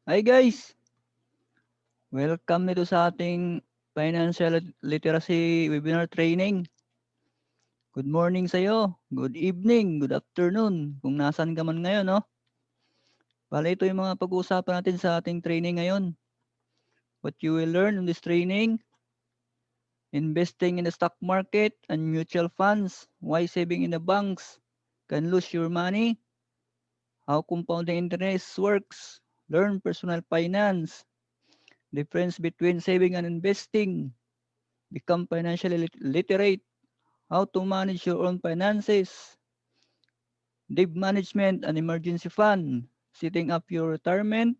Hi guys! Welcome nito sa ating Financial Literacy Webinar Training. Good morning sa iyo, good evening, good afternoon, kung nasaan ka man ngayon, no? Bale, ito yung mga pag-uusapan natin sa ating training ngayon. What you will learn in this training: investing in the stock market and mutual funds, why saving in the banks can lose your money, how compounding interest works, learn personal finance, difference between saving and investing, become financially literate, how to manage your own finances, debt management and emergency fund, setting up your retirement,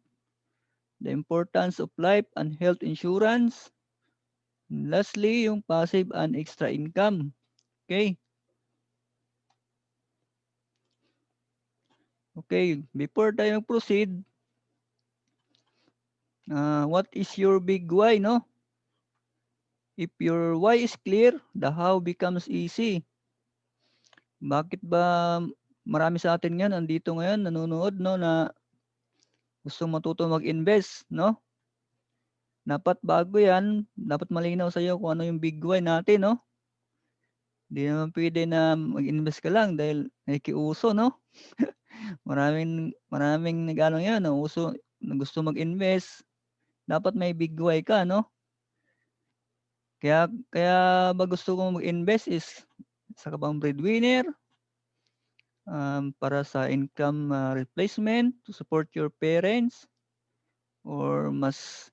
the importance of life and health insurance, and lastly, yung passive and extra income. Okay? Okay, before tayo proceed, what is your big why, no? If your why is clear, the how becomes easy. Bakit ba marami sa atin ngayon andito ngayon nanonood, no, na gusto matuto mag-invest, no? Dapat bago 'yan, dapat malinaw sa'yo kung ano yung big why natin, 'no? Hindi naman puwede na mag-invest ka lang dahil nakikiuso, 'no? Maraming maraming nag-aano ngayon, nauuso na gusto mag-invest, dapat may big why ka, 'no? Kaya kaya ba gusto kong mag-invest is isa ka bang breadwinner, para sa income, replacement, to support your parents, or mas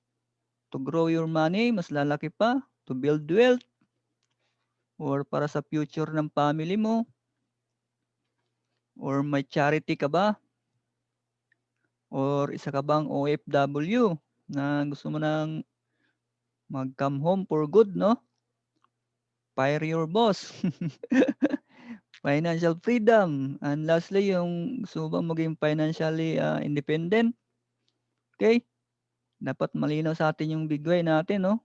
to grow your money, mas lalaki pa, to build wealth, or para sa future ng family mo, or may charity ka ba, or isa ka bang OFW na gusto mo ng mag-come home for good, 'no? Fire your boss. Financial freedom, and lastly yung gusto mo bang maging financially, independent, okay? Dapat malinaw sa atin yung big why natin, 'no?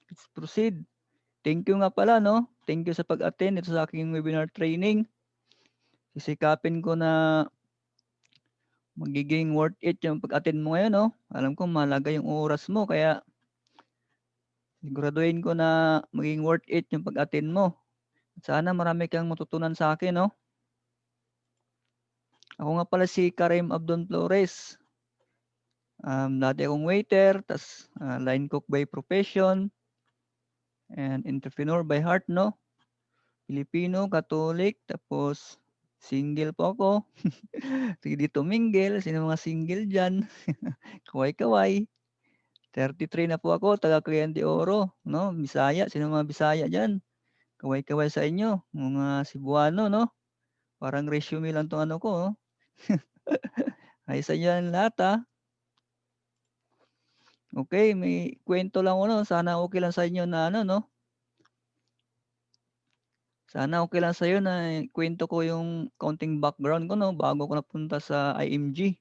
Let's proceed. Thank you nga pala, 'no? Thank you sa pag-attend dito sa aking webinar training. Sisikapin ko na magiging worth it yung pag-attend mo ngayon, 'no? Alam ko mahalaga yung oras mo, kaya siguraduhin ko na maging worth it yung pag-attend mo. Sana marami kang matutunan sa akin, 'no? Ako nga pala si Karim Abdon Flores. Dati akong waiter, tas line cook by profession, and entrepreneur by heart, 'no? Filipino, Catholic, tapos single po ako. Ready to mingle, sino mga single diyan? Kaway-kaway. 33 na po ako, taga Cagayan de Oro, 'no, Bisaya. Sino mga Bisaya diyan? Kaway-kaway sa inyo, mga Cebuano, 'no? Parang resume lang 'tong ano ko, oh. Hi sa inyo lahat, Okey, may kuwento lang ako 'no, sana okey lang sa inyo na ano 'no, sana okey lang sa'yo na ikuwento ko yung kaunting background ko 'no, bago ako napunta sa IMG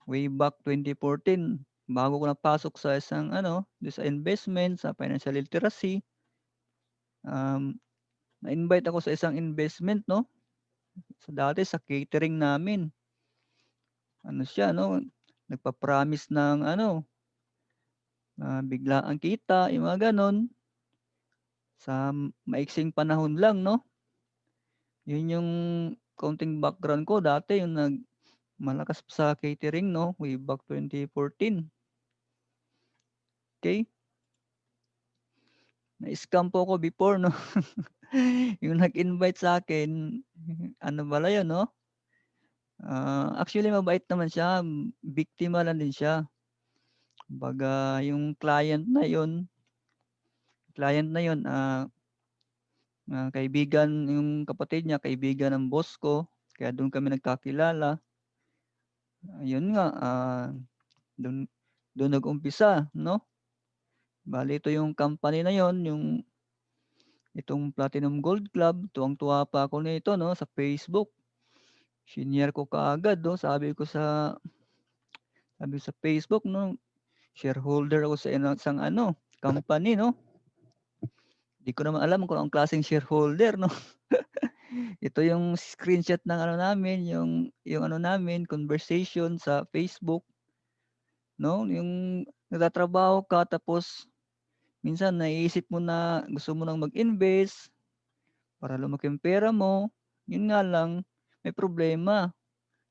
way back 2014. Bago ako napasok sa isang ano, sa investment, sa financial literacy, um, na-invite ako sa isang investment 'no, dati sa catering namin. Ano siya 'no, nagpa-promise ng ano, biglaang kita, yung mga gano'n, sa maiksing panahon lang 'no. Yun yung kaunting background ko dati, yung malakas pa sa catering 'no, way back 2014, okey. Na-scam po ako before 'no. Yung nag-invite sa'kin, ano pala yun 'no, actually mabait naman siya, biktima lang din siya. Kumbaga yung client na yun, kaibigan yung kapatid niya, kaibigan ng boss ko, kaya dun kami nagkakilala. Ayun nga, dun dun nag-umpisa 'no. Bale ito yung company na yon, itong Platinum Gold Club, tuwang-tuwa pa ako nito 'no, sa Facebook. Shinare ko kaagad 'no, sabi ko sa Facebook 'no, shareholder ako sa isang ano, company 'no. Di ko naman alam kung anong klaseng shareholder 'no. Ito yung screenshot ng ano namin, yung ano namin, conversation sa Facebook, 'no? Yung nagtatrabaho ka tapos minsan naiisip mo na gusto mo ng mag-invest para lumaki yung pera mo, yun nga lang may problema,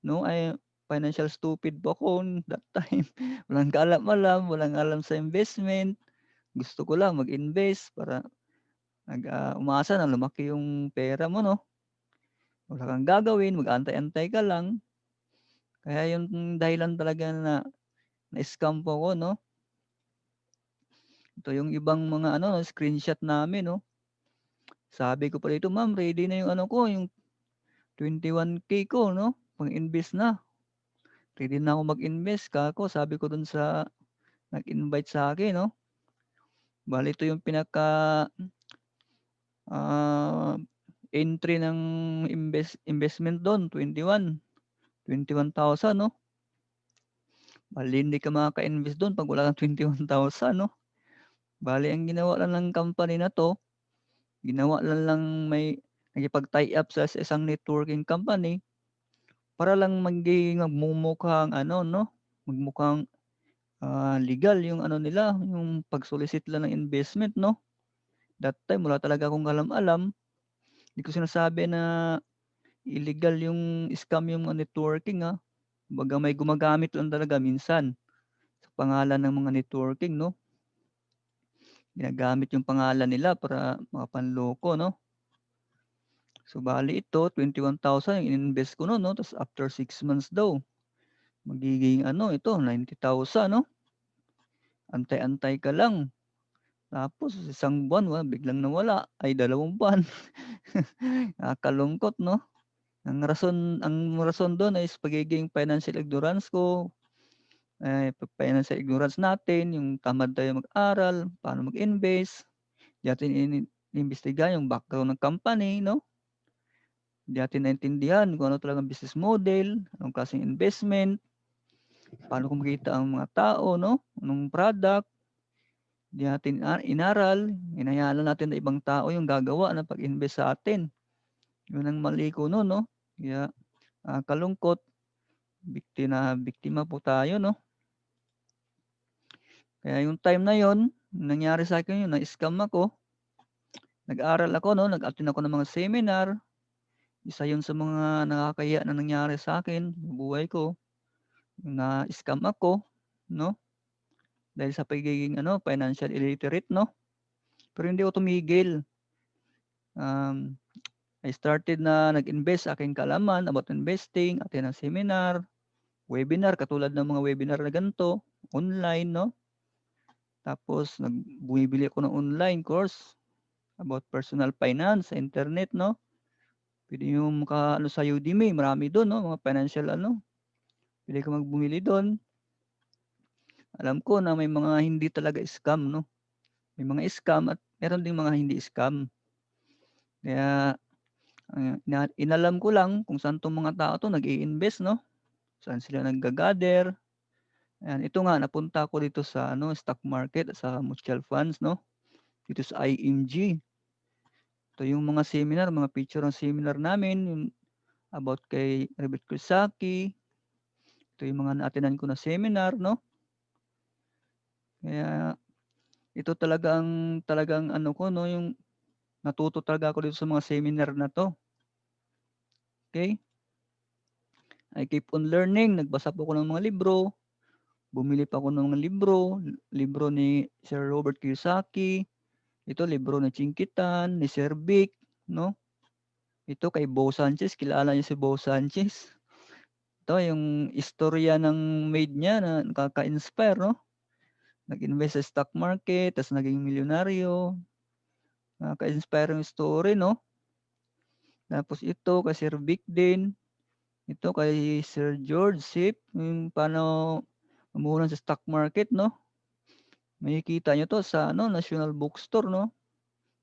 'no? Ay, financial stupid po ako that time. Walang kaalam-alam, walang alam sa investment. Gusto ko lang mag-invest para umasa na lumaki yung pera mo, 'no? Wala kang gagawin, mag-antay-antay ka lang. Kaya yung dahilan talaga na na-scam po ako, 'no? Ito yung ibang mga ano, screenshot namin, 'no? Sabi ko pa dito, "Ma'am, ready na yung ano ko, yung 21K ko, 'no, pang-invest na. Ready na ako mag-invest." Kako sabi ko dun sa nag-invite sa'kin, 'no? Bale ito yung ah, entry ng investment dun 21,000, 'no? Bale hindi ka makaka-invest dun 'pag wala kang 21,000, 'no? Bale ang ginawa lang ng company na 'to, ginawa lang may nakipag-tie up sa isang networking company para lang maging magmumukhang ano, 'no, magmukhang, legal yung ano nila, yung pag-solicit lang ng investment, 'no? That time wala talaga akong alam-alam. Di ko sinasabi na illegal yung scam yung networking, kumbaga may gumagamit lang talaga minsan sa pangalan ng mga networking, 'no? Ginagamit yung pangalan nila para makapanloko, 'no? So, bale ito 21,000 yung ininvest ko nun, 'no, ta's after 6 months daw magiging ano ito 90,000, 'no? Antay-antay ka lang, tapos isang buwan biglang nawala, ay 2 buwan. Nakakalungkot, 'no? Ang rason dun is pagiging financial ignorance ko, financial ignorance natin, yung tamad tayo mag-aral, paano mag-invest, di natin inimbestigahan yung background ng company, 'no? Di natin naintindihan kung ano talagang business model, anong klaseng investment, paano kumikita ang mga tao, 'no, anong product. Di natin inaral, hinayaan lang natin na ibang tao yung gagawa ng pag-invest sa atin. Yun ang mali ko nun, 'no? Kaya nakakalungkot, biktima po tayo, 'no? Kaya yung time na yun, nangyari sa'kin yun, na-scam ako. Nag-aral ako, 'no, nag-attend ako ng mga seminar. Isa yun sa mga nakakahiya na nangyari sa'kin sa buhay ko, na-scam ako, 'no, dahil sa pagiging ano, financial illiterate, 'no? Pero hindi ako tumigil. Um, I started na nag-invest sa aking kaalaman about investing, attend ng seminar, webinar katulad ng mga webinar na ganito, online, 'no? Tapos bumibili ako ng online course about personal finance sa internet, 'no? Puwede niyong maka-ano sa Udemy, marami dun, 'no, mga financial ano, puwede kang bumili dun. Alam ko na may mga hindi talaga scam, 'no? May mga scam at meron ding mga hindi scam. Kaya, inalam ko lang kung saan 'tong mga tao 'to nag-i-invest, 'no? Saan sila nagga-gather. Ayan, ito nga napunta ako dito sa ano, stock market at sa mutual funds, 'no, dito sa IMG. Ito yung mga seminar, mga picture ng seminar namin, yung about kay Robert Kiyosaki. Ito yung mga na-attendan ko na seminar, 'no. Kaya ito talagang ano ko, 'no, yung natuto talaga ako dito sa mga seminar na 'to, okey. I keep on learning, nagbasa po ako ng mga libro, bumili pa ako ng mga libro ni Sir Robert Kiyosaki, ito libro ni Chinquitan, ni Sir Vic, 'no. Ito kay Bo Sanchez, kilala niyo si Bo Sanchez. Ito yung istorya ng maid niya na nakaka-inspire, 'no. Nag-invest sa stock market ta's naging milyonaryo, nakaka-inspire yung story, 'no. Tapos ito kay Sir Vic din, ito kay Sir George Sip, yung paano mamuhunan sa stock market, 'no. Makikita niyo 'to sa ano, National Bookstore, 'no.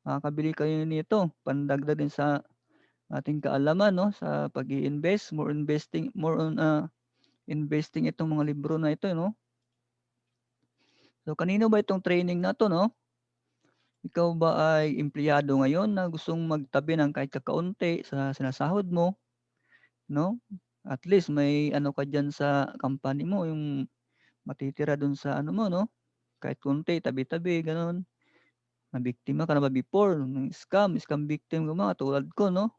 Makakabili kayo nito, pandagdag din sa ating kaalaman, 'no, sa pag-i-invest, more on, investing itong mga libro na ito, 'no. So kanino ba itong training na 'to, 'no? Ikaw ba ay empleyado ngayon na gustong magtabi ng kahit kakaunti sa sinasahod mo, 'no? At least may ano ka diyan sa company mo, yung matitira dun sa ano mo, 'no? Kahit konti tabi-tabi gano'n. Nabiktima ka na ba before ng scam victim ka ba katulad ko, 'no?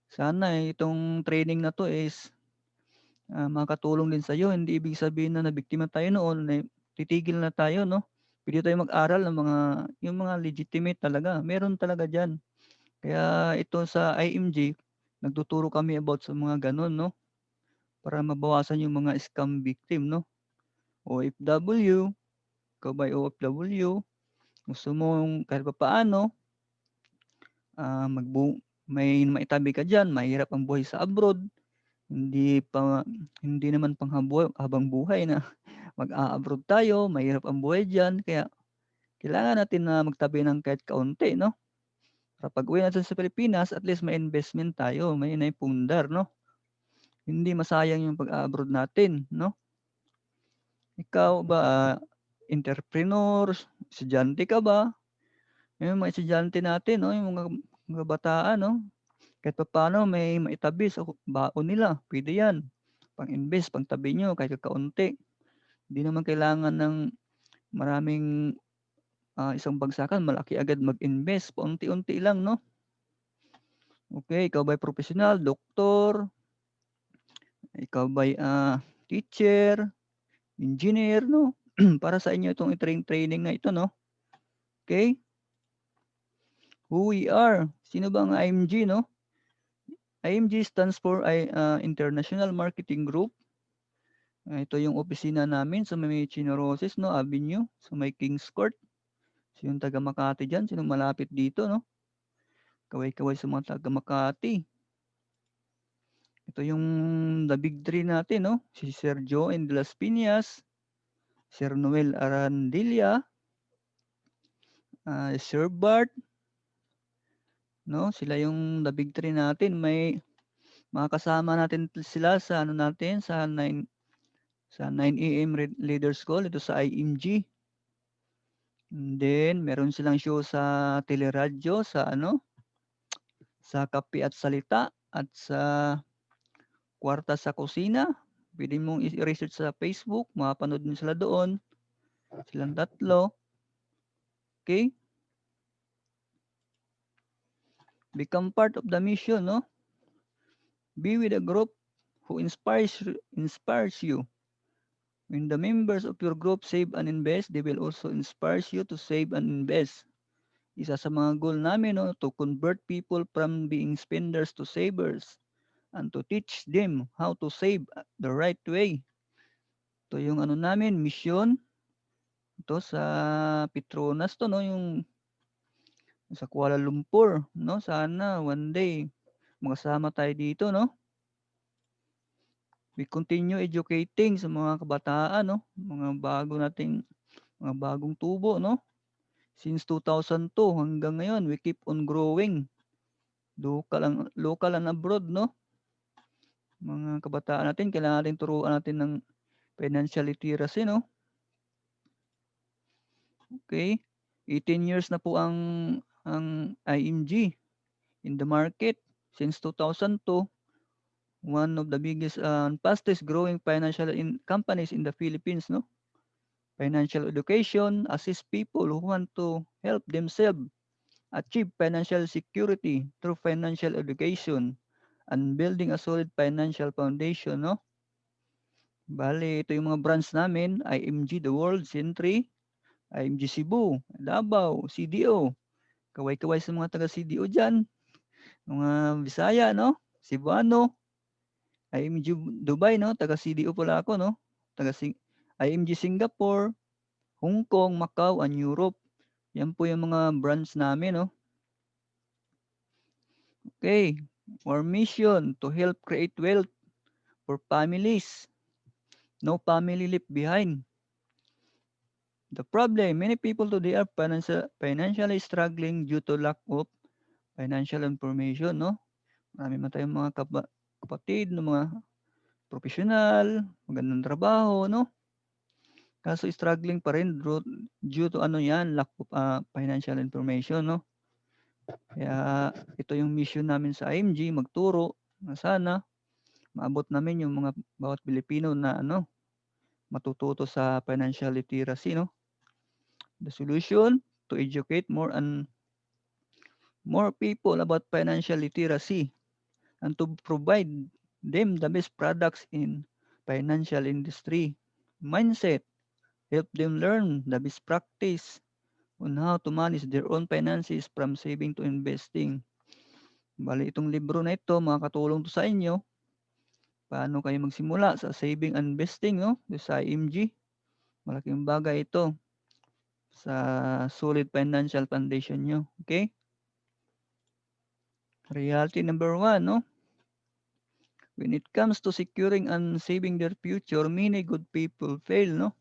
Sana, itong training na 'to is, makakatulong din sa'yo. Hindi ibig sabihin na nabiktima tayo noon, eh, titigil na tayo, 'no? Puwede tayong mag-aral ng yung mga legitimate talaga, meron talaga diyan. Kaya ito sa IMG, nagtuturo kami about sa mga gano'n, 'no? Para mabawasan yung mga scam victim, 'no? OFW, ikaw ba ay OFW, gusto mong kahit papaano, may maitabi ka diyan, mahirap ang buhay sa abroad, hindi naman habang buhay na mag-a-abroad tayo, mahirap ang buhay diyan, kaya kailangan natin na magtabi ng kahit kaunti, 'no? Para pag-uwi natin sa Pilipinas at least may investment tayo, may naipundar, 'no? Hindi masayang yung pag-a-abroad natin, 'no? Ikaw ba, entrepreneur, estudyante ka ba? Yung mga estudyante natin, 'no, yung mga kabataan, 'no, kahit papaano may maitabi sa baon nila, puwede 'yan. Pang-invest, pangtabi niyo kahit kakaunti. Hindi naman kailangan ng maraming, isang bagsakan malaki agad mag-invest, paunti-unti lang, 'no? Okey, ikaw ba'y propesyonal, doktor, ikaw ba'y, teacher, engineer, 'no? Para sa inyo itong training na ito, 'no? Okey, who we are, sino ba ang IMG, 'no? IMG stands for International Marketing Group. Ito yung opisina namin sa may Chinorosis, 'no, Avenue, sa may Kings Court. Sinong taga Makati diyan, sinong malapit dito, 'no? Kaway-kaway sa mga taga Makati. Ito yung the big three natin, 'no, si Sir Joen de las Piñas, Sir Noel Arandilla, Sir Bart, 'no, sila yung the big three natin. May mga kasama natin sila sa ano natin, sa 9 AM Leaders Call dito sa IMG. And then meron silang show sa teleradyo sa ano, sa Kape at Salita at sa Kwarta sa Kusina. Puwede mong i-research sa Facebook, mapapanood mo sila doon, silang tatlo, okey? Become part of the mission, 'no? Be with a group who inspires you. When the members of your group save and invest, they will also inspires you to save and invest. Isa sa mga goal namin, 'no, to convert people from being spenders to savers and to teach them how to save the right way. Ito yung ano namin, mission. Ito sa Petronas 'to, 'no, yung sa Kuala Lumpur, 'no. Sana one day makasama tayo dito, 'no. We continue educating sa mga kabataan, 'no, mga bagong tubo, 'no. Since 2002 hanggang ngayon we keep on growing. Local and abroad, 'no. Mga kabataan natin kailangan natin turuan natin ng financial literacy, 'no. Okey, 18 years na po ang IMG in the market since 2002, one of the biggest and fastest growing financial companies in the Philippines, 'no. Financial education assist people who want to help themselves achieve financial security through financial education and building a solid financial foundation, 'no. Bale ito yung mga branch namin, IMG The World, Sentry, IMG Cebu, Davao, CDO. Kaway-kaway sa mga taga CDO diyan, mga Bisaya, 'no, Cebuano, IMG Dubai, 'no, taga CDO pala ako, 'no, taga IMG Singapore, Hong Kong, Macau, and Europe. Yan po yung mga branch namin, 'no. Okay, our mission to help create wealth for families. No family left behind. The problem, many people today are financially struggling due to lack of financial information, 'no. Marami man tayong mga kapatid na mga propesyonal, magandang trabaho, 'no. Kaso struggling pa rin due to ano 'yan, lack of, financial information 'no. Kaya ito yung mission namin sa IMG, magturo na sana maabot namin yung mga bawat Pilipino na ano, matututo sa financial literacy 'no. The solution to educate more people about financial literacy and to provide them the best products in financial industry. Mindset, help them learn the best practice on how to manage their own finances from saving to investing. Bale itong libro na ito makakatulong 'to sa inyo, paano kayo magsimula sa saving and investing 'no, sa IMG. Malaking bagay ito sa solid financial foundation niyo, okay? Reality number 1 'no, when it comes to securing and saving their future, many good people fail 'no.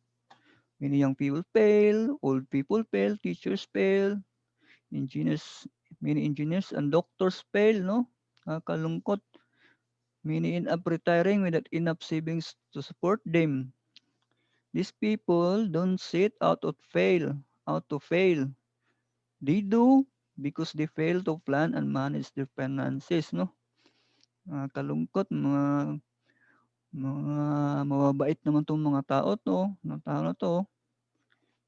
Many young people fail, old people fail, teachers fail, engineers many engineers and doctors fail 'no, nakakalungkot. Many end up retiring without enough savings to support them. These people don't set out to fail. They do because they fail to plan and manage their finances 'no. Nakakalungkot mga mababait naman 'tong mga tao 'to, na tao na 'to.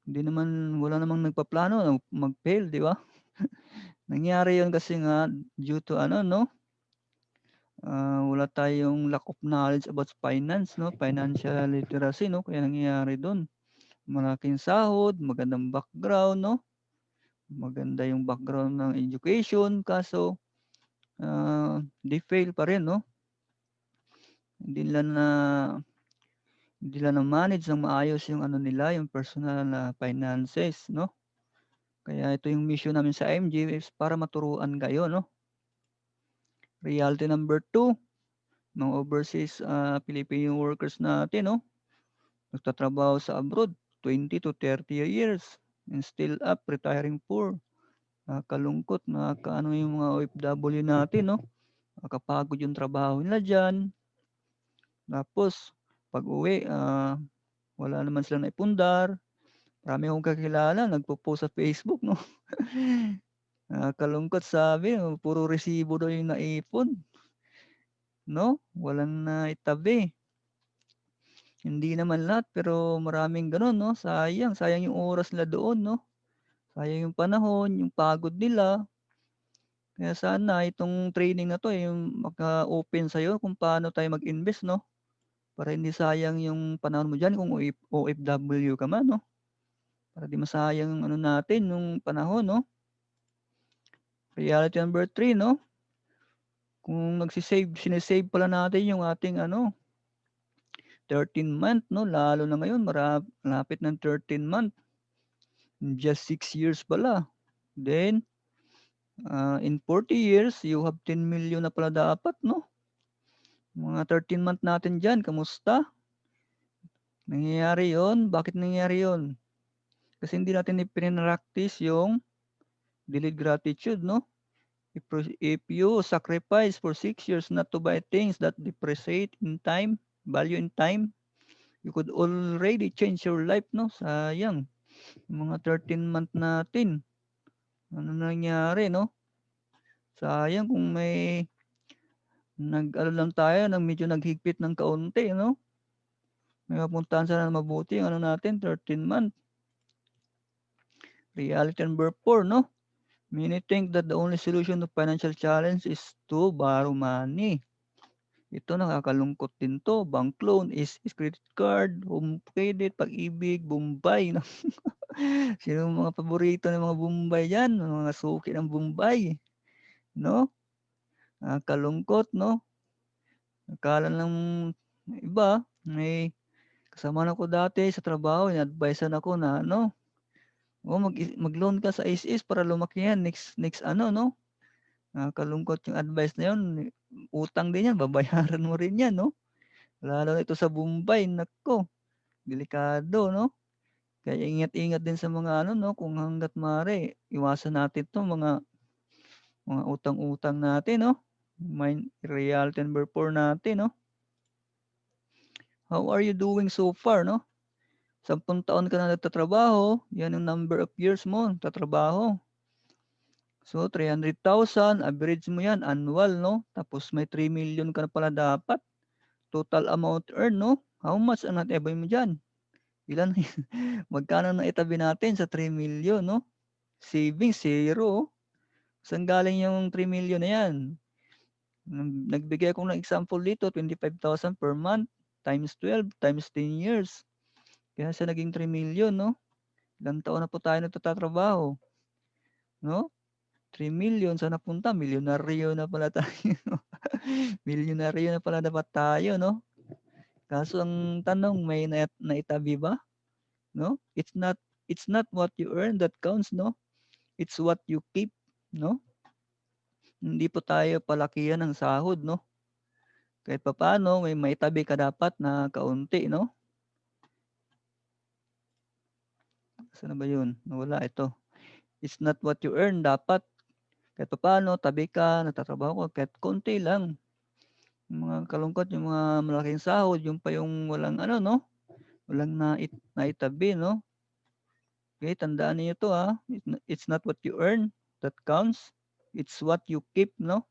Hindi naman wala namang nagpaplano mag-fail 'di ba? Nangyari 'yun kasi nga due to ano 'no, wala tayong lack of knowledge about finance 'no, financial literacy 'no, kaya nangyayari do'n. Malaking sahod, magandang background 'no, maganda yung background ng education kaso, they fail pa rin 'no. Hindi nila na hindi nila na-manage ng maayos yung ano nila, yung personal na finances 'no. Kaya ito yung mission namin sa IMG is para maturuan kayo 'no. Reality number 2, mga overseas, Filipino workers natin 'no, nagtatrabaho sa abroad 20 to 30 years and still up retiring poor. Nakakalungkot, nakakaano yung mga OFW natin 'no, nakakapagod yung trabaho nila diyan. Tapos pag-uwi, wala naman silang naipundar. Marami akong kakilala nagpo-post sa Facebook 'no. Nakakalungkot sabi puro resibo daw yung naipon 'no, walang naitabi. Hindi naman lahat pero maraming gano'n 'no, sayang, sayang yung oras nila doon 'no, sayang yung panahon, yung pagod nila. Kaya sana itong training na 'to, yung maka-open sa'yo kung paano tayo mag-invest 'no, para hindi sayang yung panahon mo diyan kung OFW ka man 'no, para 'di masayang yung ano natin yung panahon 'no. Reality number 3 'no, kung sine-save pala natin yung ating ano, 13 month 'no, lalo na ngayon malapit ng 13 month, just 6 years pala. Then, in 40 years you have 10 million na pala dapat 'no. Mga 13 month natin diyan kamusta? Nangyayari 'yun, bakit nangyayari 'yun? Kasi hindi natin iprinractice yung delayed gratitude 'no. If you sacrifice for 6 years not to buy things that depreciate in time, value in time, you could already change your life 'no, sayang. Yung mga 13 month natin, ano nangyari 'no? Sayang kung may nag-ano lang tayo ng medyo naghigpit ng kaunti 'no? May mapuntahan sana na mabuti yung ano natin 13 month. Reality number 4 'no? Many think that the only solution to financial challenge is to borrow money. Ito nakakalungkot din 'to, bank loan, is credit card, home credit, Pag-ibig, Bombay 'no. Sinong mga paborito ng mga Bombay diyan, mga suki ng Bombay 'no? Nakakalungkot 'no? Akala ng iba may kasamahan ako dati sa trabaho in-advice-an ako na ano, "Oh, mag-loan ka sa SSS para lumaki yan next next ano 'no." Nakakalungkot yung advice na yun, utang din yan, babayaran mo rin yan 'no? Lalo na ito sa Bombay, naku, delikado 'no? Kaya ingat-ingat din sa mga ano 'no, kung hangga't maaari iwasan natin 'tong mga utang-utang natin 'no? Reality number 4 natin 'no? How are you doing so far 'no? 10 taon ka na nagtatrabaho, yan ang number of years mo nagtatrabaho. So, 300,000 average mo yan annual 'no, tapos may 3,000,000 ka na pala dapat, total amount earn 'no. How much ang natabi mo diyan? Ilan magkano naitabi natin sa 3,000,000 'no? Savings zero, oh. Saan galing yung 3,000,000 na yan? Nagbigay ako ng example dito, 25,000 per month times 12 times 10 years. Kaya siya naging 3,000,000 'no. Ilang taon na po tayo nagtatrabaho, 'no? 3,000,000 saan napunta? Milyonaryo na pala tayo. Milyonaryo na pala dapat tayo 'no? Kaso ang tanong may naitabi ba, 'no? It's not what you earn that counts 'no, it's what you keep 'no? Hindi po tayo palakihan ng sahod 'no? Kahit papaano may maitabi ka dapat na kaunti 'no? Saan na ba 'yun? Nawala ito. It's not what you earn, dapat kahit papaano tabi ka, nagtatrabaho ka kahit konti lang. Yung mga kalungkot yung mga malaking sahod, yung pa yung walang ano 'no, walang naitabi 'no? Okey, tandaan niyo 'to, it's not what you earn that counts, it's what you keep 'no?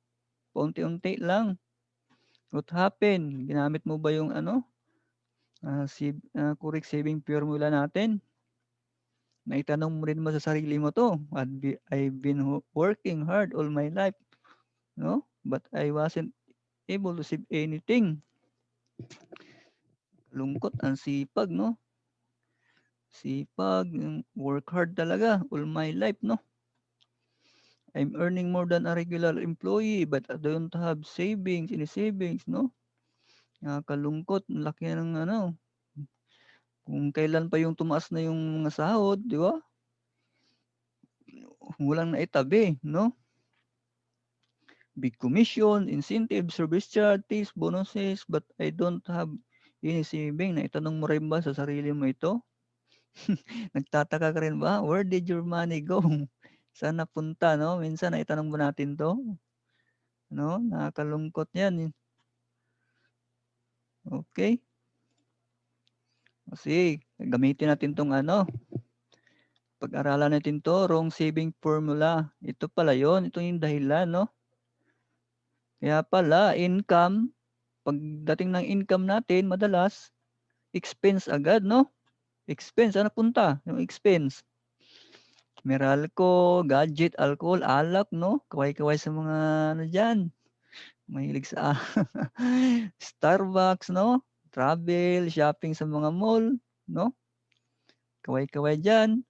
Paunti-unti lang. What happened, ginamit mo ba yung ano, correct saving formula natin? Naitanong mo rin ba sa sarili mo 'to, I've been working hard all my life 'no, but I wasn't able to save anything. Lungkot, ang sipag 'no? Sipag, work hard talaga all my life 'no? I'm earning more than a regular employee but I don't have savings, any savings 'no? Nakakalungkot, ang laki ng ano, kung kailan pa yung tumaas na yung mga sahod, 'di ba? Walang naitabi 'no? Big commission, incentive, service charges, bonuses, but I don't have any saving. Naitanong mo rin ba sa sarili mo ito? Nagtataka ka rin ba, where did your money go? Saan napunta 'no? Minsan naitanong ba natin 'to? 'No, nakakalungkot 'yan, eh. Okey. Kasi gamitin natin 'tong ano, pag-aralan natin 'to, wrong saving formula. Ito pala 'yun, ito yung dahilan 'no. Kaya pala income, pagdating ng income natin madalas expense agad 'no. Expense, saan napunta yung expense? Meralco, gadget, alcohol, alak 'no, kaway-kaway sa mga ano diyan, mahilig sa Starbucks 'no, travel, shopping sa mga mall 'no, kaway-kaway diyan.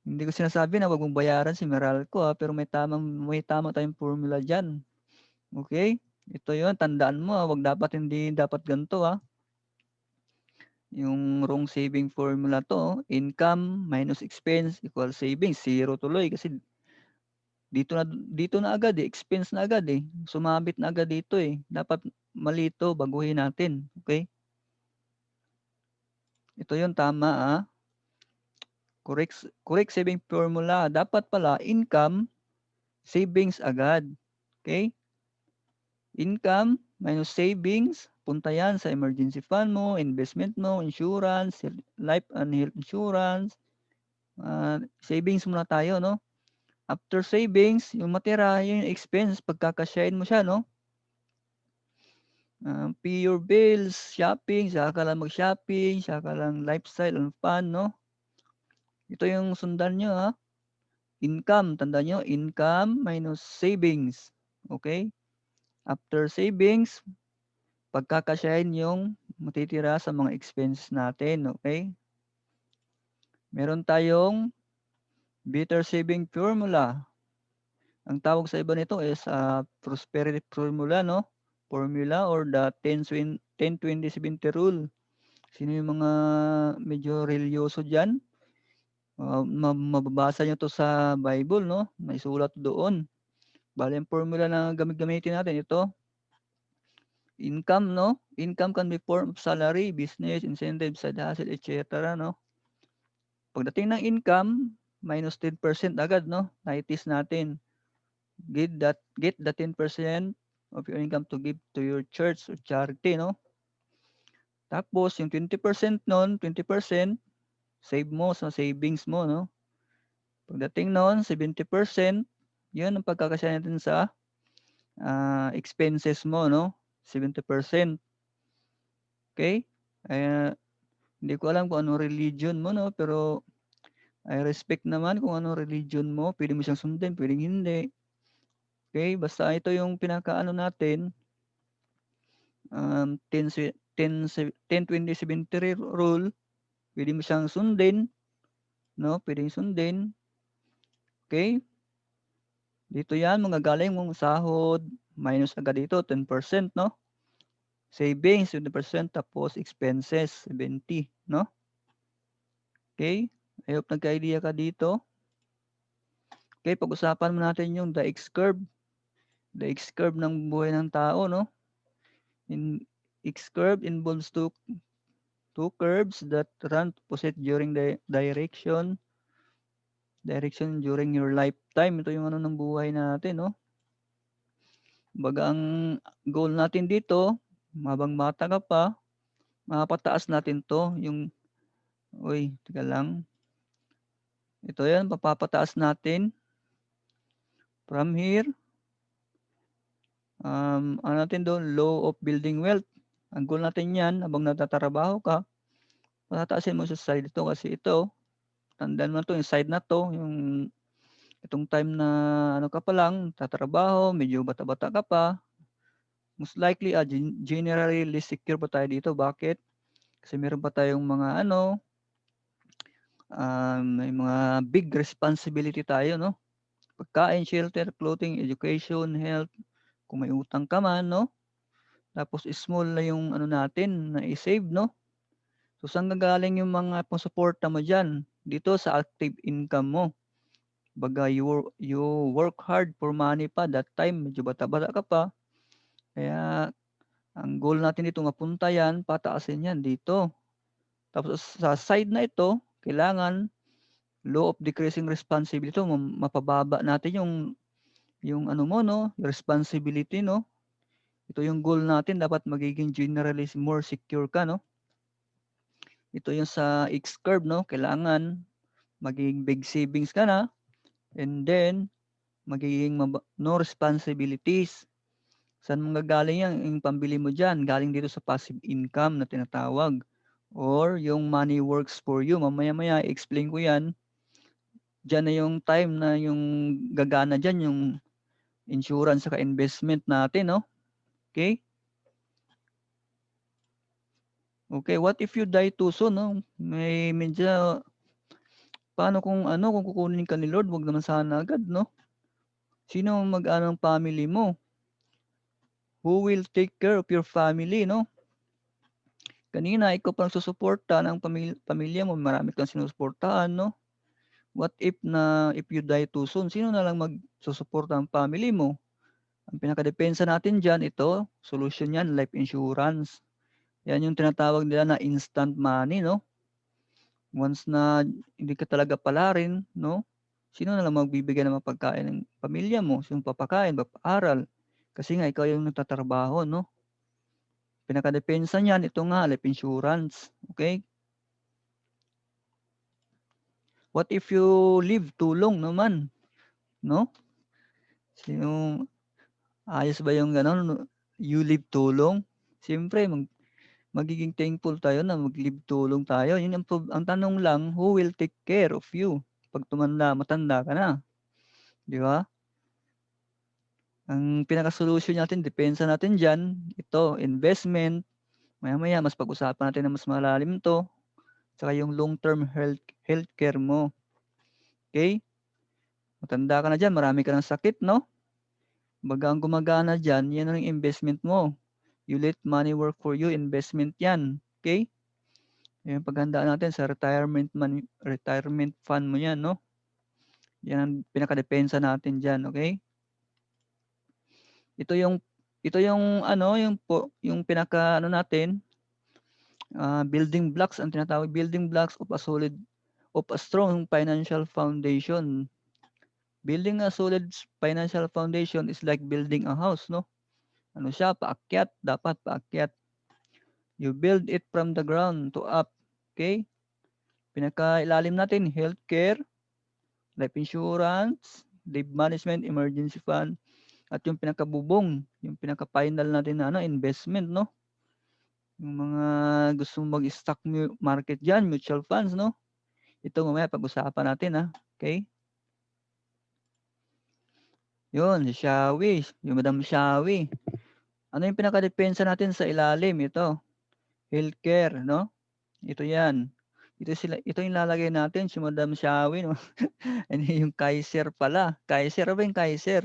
Hindi ko sinasabi na 'wag mong bayaran si Meralco, pero may tama tayong formula diyan, okey? Ito 'yun, tandaan mo, 'di dapat ganito, yung wrong saving formula 'to, income minus expense equals savings, zero tuloy kasi dito na agad, expense na agad, sumabit na agad dito, dapat mali ito, baguhin natin, okey? Ito 'yung tama, correct saving formula, dapat pala income, savings agad, okey? Income minus savings, punta 'yan sa emergency fund mo, investment mo, insurance, life and health insurance, savings muna tayo 'no. After savings, yung matira yun yung expense, pagkakasyahin mo siya 'no. Pay your bills, shopping, saka ka lang mag-shopping, saka lang lifestyle and fun 'no. Ito yung sundan niyo, income, tandaan niyo income minus savings, okey? After savings, pagkakasyahin yung matitira sa mga expenses natin, okey? Meron tayong better saving formula. Ang tawag sa iba nito is, prosperity formula 'no, formula or the 10-20-70 rule. Sino yung mga medyo relyoso diyan, mababasa niyo 'to sa Bible 'no, may sulat doon. Bale ang formula na gagamitin natin ito, income 'no, income can be form of salary, business, incentive, side hustle, et cetera 'no. Pagdating ng income, minus 10% agad 'no, nai-test natin. Get the 10% of your income to give to your church or charity 'no. Tapos yung 20% nun, 20% save mo sa savings mo, no? Pagdating nun, 70%, yun ang pagkakasya natin sa expenses mo, no? 70%. Okay? Hindi ko alam kung anong religion mo, no? Pero I respect naman kung anong religion mo. Pwede mo siyang sundin, pwedeng hindi. Okay? Basta ito yung pinakaano natin, 10-20-70 rule. Pwede mo siyang sundin, no? Pwedeng sundin. Okay? Dito yan, manggagaling mong sahod, minus agad dito, 10%, no? Savings, 20%, tapos expenses, 70, no? Okay? I hope nagka-idea ka dito. Okay, pag-usapan mo natin yung the X-curve. The X-curve ng buhay ng tao, no? X-curve involves two curves that run opposite during the direction during your lifetime. Ito yung ano ng buhay natin, no? Baga ang goal natin dito, habang bata ka pa, mapataas natin to, yung, teka lang. Ito yan, papapataas natin. From here, ano natin doon, law of building wealth. Ang goal natin yan, habang natatrabaho ka, patataasin mo sa side ito kasi ito, tandaan mo to, yung side na to, yung itong time na ano ka pa lang, tatrabaho, medyo bata-bata ka pa, most likely, generally secure pa tayo dito. Bakit? Kasi meron pa tayong mga may mga big responsibility tayo, no? Pagkain, shelter, clothing, education, health, kung may utang ka man, no? Tapos small na yung ano natin na i-save, no? So saan gagaling yung mga pang-suporta mo diyan? Dito sa active income mo. Baga you work hard for money pa that time, medyo bata-bata ka pa. Kaya ang goal natin dito mapunta yan, pataasin yan dito. Tapos sa side na ito, kailangan law of decreasing responsibility, mapababa natin yung ano mo, no, yung responsibility, no. Ito yung goal natin, dapat magiging generally more secure ka, no. Ito yung sa X curve, no, kailangan magiging big savings ka na, and then magiging no responsibilities. Saan manggagaling yan? Yung pambili mo dyan, galing dito sa passive income na tinatawag, or yung money works for you. Mamaya-maya i-explain ko yan. Diyan na yung time na yung gagana dyan, yung insurance saka investment natin, no? Okay? Okay, what if you die too soon, no? May medyo, paano kung kung kukunin ka ni Lord, wag naman sana agad, no? Sino mag-ano ng family mo? Who will take care of your family, no? Kanina, ikaw pang susuporta ng pamilya mo, marami kang sinusuportahan, no? What if you die too soon, sino na lang magsusuporta ng family mo? Ang pinakadepensa natin dyan, ito, solution yan, life insurance. Yan yung tinatawag nila na instant money, no? Once na hindi ka talaga palarin, no? Sino na lang magbibigay ng mga pagkain ng pamilya mo? Sino papakain, papaaral? Kasi nga, ikaw yung nagtatrabaho, no? Pinakadepensa niyan, ito nga, life insurance. Okay? What if you live too long naman? No? Sino, ayos ba yung gano'n? You live too long? Siyempre, magiging thankful tayo na mag-live too long tayo. Yun ang tanong lang, who will take care of you pag matanda ka na? Di ba? Ang pinaka-solution natin, depensa natin dyan, ito, investment. Maya-maya, mas pag-usapan natin na mas malalim to. Saka yung long-term healthcare mo. Okay? Matanda ka na dyan, marami ka ng sakit, no? Baga ang gumagana dyan, yan ang investment mo. You let money work for you, investment yan. Okay? Yung paghandaan natin sa retirement fund mo yan, no? Yan ang pinakadepensa natin dyan, okay? Ito yung yung pinaka natin, building blocks, ang tinatawag building blocks of a strong financial foundation. Building a solid financial foundation is like building a house, no? Ano siya, paakyat, dapat paakyat. You build it from the ground to up. Okay? Pinakailalim natin, healthcare, life insurance, leave management, emergency fund, at yung pinakabubong, yung pinaka-final natin na ano, investment, no? Yung mga gusto mag-stock market dyan, mutual funds, no? Ito mamaya pag-usapan natin, ha? Okay? Yun, si Shawi, yung Madam Shawi. Ano yung pinaka-depensa natin sa ilalim? Ito, healthcare, no? Ito yan. Ito yung lalagay natin, si Madam Shawi, no? Ano yung Kaiser pala? Kaiser, ano ba yung Kaiser?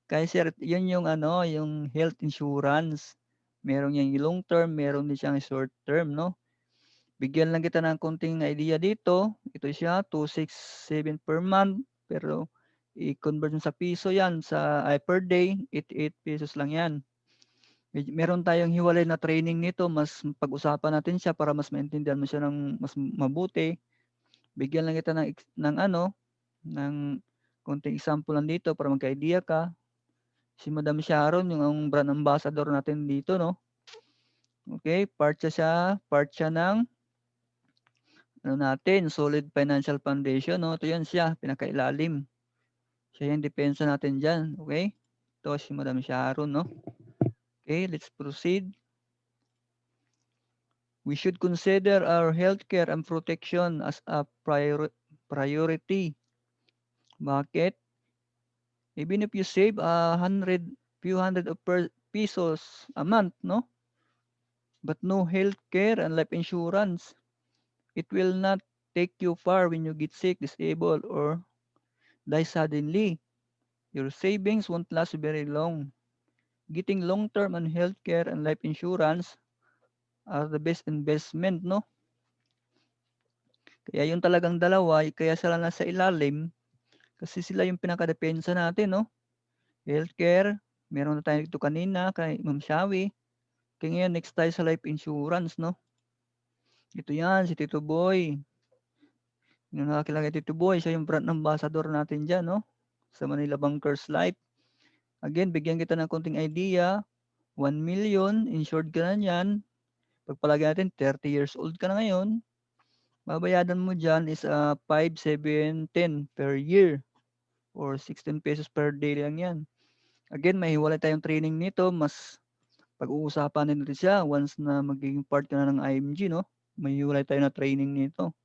Kaiser, yun yung ano, yung health insurance. Meron yung long term, meron din siyang short term, no? Bigyan lang kita ng konting idea dito. Ito siya, 267 per month. Pero i-convert mo sa piso yan, per day, 88 pesos lang yan. Meron tayong hiwalay na training nito, mas pag-usapan natin siya para mas maintindihan mo siya ng mas mabuti. Bigyan lang kita ng ano, ng konting example lang dito para magka-idea ka. Si Madam Sharon, yung ang brand ambassador natin dito, no? Okay, part siya ng ano natin, solid financial foundation, no? Ito yan siya, pinakailalim. Siya yung depensa natin dyan, okay? Ito si Madam Sharon, no? Okay, let's proceed. We should consider our healthcare and protection as a priority. Bakit? Even if you save few hundred of pesos a month, no? But no healthcare and life insurance, it will not take you far when you get sick, disabled, or die suddenly. Your savings won't last very long. Getting long-term and healthcare and life insurance are the best investment, no? Kaya yung talagang dalawa, kaya sila nasa ilalim, kasi sila yung pinakadepensa natin, no? Healthcare, meron na tayo dito kanina kay Ma'am Shawi. Kaya ngayon, next tayo sa life insurance, no? Ito yan, si Tito Boy. Yung nakakilala kay Tito Boy, siya yung brand ambassador natin dyan, no? Sa Manila Bankers Life. Again, bigyan kita ng konting idea. 1 million, insured ka na yan. Pagpalagay natin, 30 years old ka na ngayon. Babayadan mo dyan is 5, 7, 10 per year. Or 16 pesos per day lang yan. Again, may hiwalay tayong training nito. Mas pag-uusapan natin siya once na magiging part ka na ng IMG, no? May hiwalay tayo na training nito.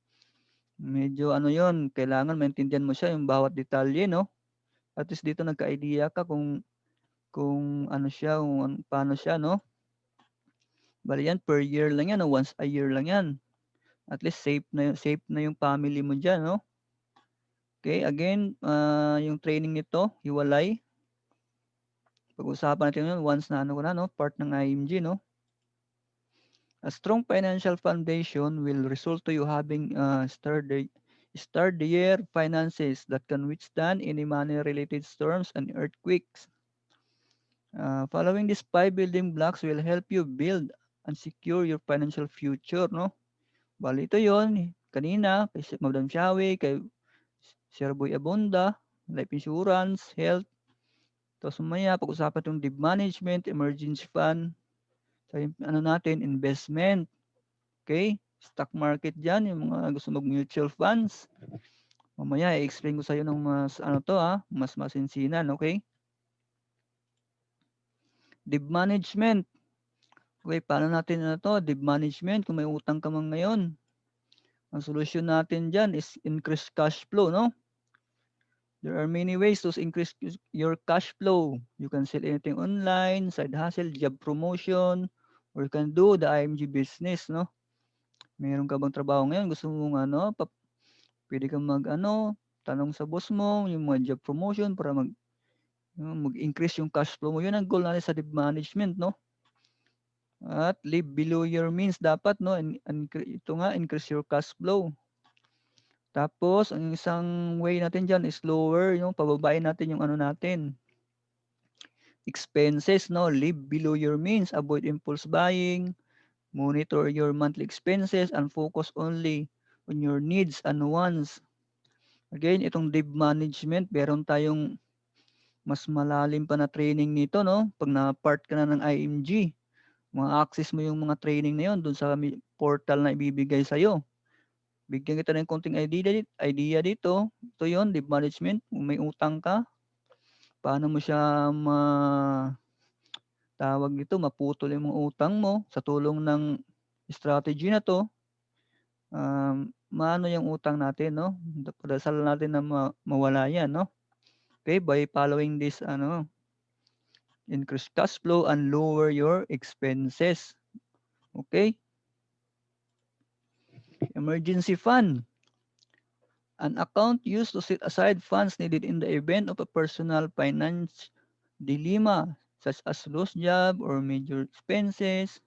Medyo ano yon, kailangan maintindihan mo siya yung bawat detalye, no? At least dito nagka-idea ka kung ano siya, kung paano siya, no? Bali yan, per year lang yan, no? Once a year lang yan. At least safe na yung family mo diyan, no? Okay, again, yung training nito, hiwalay. Pag-usapan natin yun once na ano ko na, no? Part ng IMG, no? A strong financial foundation will result to you having sturdier finances that can withstand any money-related storms and earthquakes. Following these 5 building blocks will help you build and secure your financial future, no? Bali ito yon kanina, kay Madam Shawi, kay Sir Boy Abunda, life insurance, health. Tapos mamaya, pag-usapan itong debt management, emergency fund, so yung ano natin, investment. Okay? Stock market dyan, yung mga gusto mag-mutual funds. Mamaya, i-explain ko sa iyo ng mas, mas masinsinan, okay? Debt management. Okay, paano natin debt management kung may utang ka man ngayon? Ang solusyon natin dyan is increase cash flow, no? There are many ways to increase your cash flow. You can sell anything online, side hustle, job promotion, or you can do the IMG business, no? Meron ka bang trabaho ngayon? Gusto mong pwede kang tanong sa boss mo, yung mga job promotion para mag-increase yung cash flow mo. Yun ang goal natin sa debt management, no? At live below your means dapat, no? Ito nga, increase your cash flow. Tapos, ang isang way natin dyan is lower, pababain natin yung natin. Expenses, no? Live below your means. Avoid impulse buying. Monitor your monthly expenses and focus only on your needs and wants. Again, itong debt management, meron tayong mas malalim pa na training nito, no? Pag na-part ka na ng IMG. Ma-access mo yung mga training na yun dun sa portal na ibibigay sa'yo. Bigyan kita ng konting idea dito. Ito yun, debt management. Kung may utang ka, paano mo siya tawag dito, maputol yung mga utang mo sa tulong ng strategy na 'to. Maano yung utang natin 'no, dasal natin na mawala yan 'no. Okay, by following this increase cash flow and lower your expenses. Okay? Emergency fund. An account used to set aside funds needed in the event of a personal finance dilemma such as lost job or major expenses.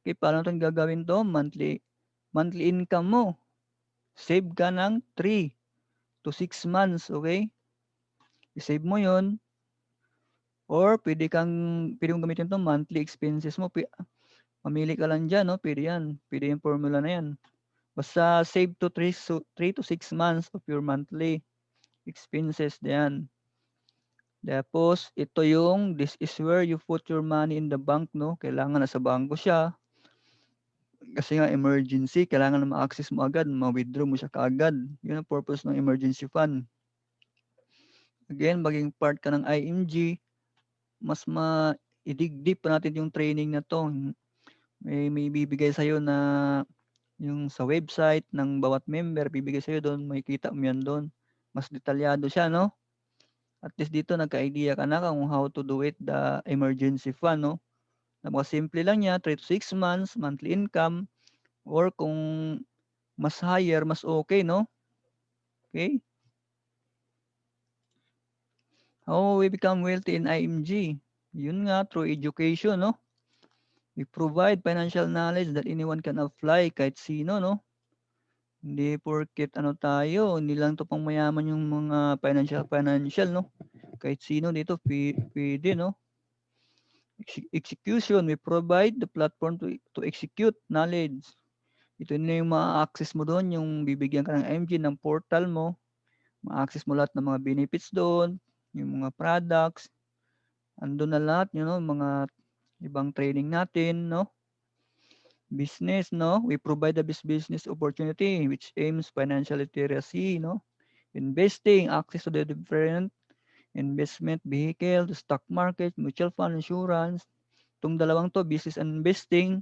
Okay, paano 'tong gagawin 'to? Monthly income mo. Save ka ng 3 to 6 months, okay? I-save mo 'yon or puwede mong gamitin 'to monthly expenses mo. Mamili ka lang diyan 'no, puwede 'yan. Puwede yung formula na 'yan. Basta save to 3 to 6 months of your monthly expenses, diyan. Tapos ito yung this is where you put your money in the bank 'no, kailangan nasa bangko siya. Kasi nga emergency, kailangan na ma-access mo agad, ma-withdraw mo siya kaagad. Yun ang purpose ng emergency fund. Again, maging part ka ng IMG, mas i-dig deep pa natin yung training na 'to. May ibibigay sa'yo na yung sa website ng bawat member, bibigay sa'yo do'n, makikita mo yan do'n. Mas detalyado siya 'no. At least dito nagka-idea ka na kung how to do it, the emergency fund 'no. Napakasimple lang niya, 3 to 6 months monthly income or kung mas higher, mas okay 'no. Okay? How we become wealthy in IMG? Yun nga, through education 'no. We provide financial knowledge that anyone can apply, kahit sino 'no. Hindi porket tayo, hindi lang 'to pangmayaman yung mga financial 'no. Kahit sino dito puwede 'no. Execution, we provide the platform to execute knowledge. Ito na yung maa-access mo do'n, yung bibigyan ka ng IMG ng portal mo, ma-access mo lahat ng mga benefits do'n, yung mga products, andun na lahat mga ibang training natin 'no. Business 'no, we provide the best business opportunity which aims financial literacy 'no. Investing, access to the different investment vehicle, the stock market, mutual fund, insurance. Itong dalawang 'to, business and investing,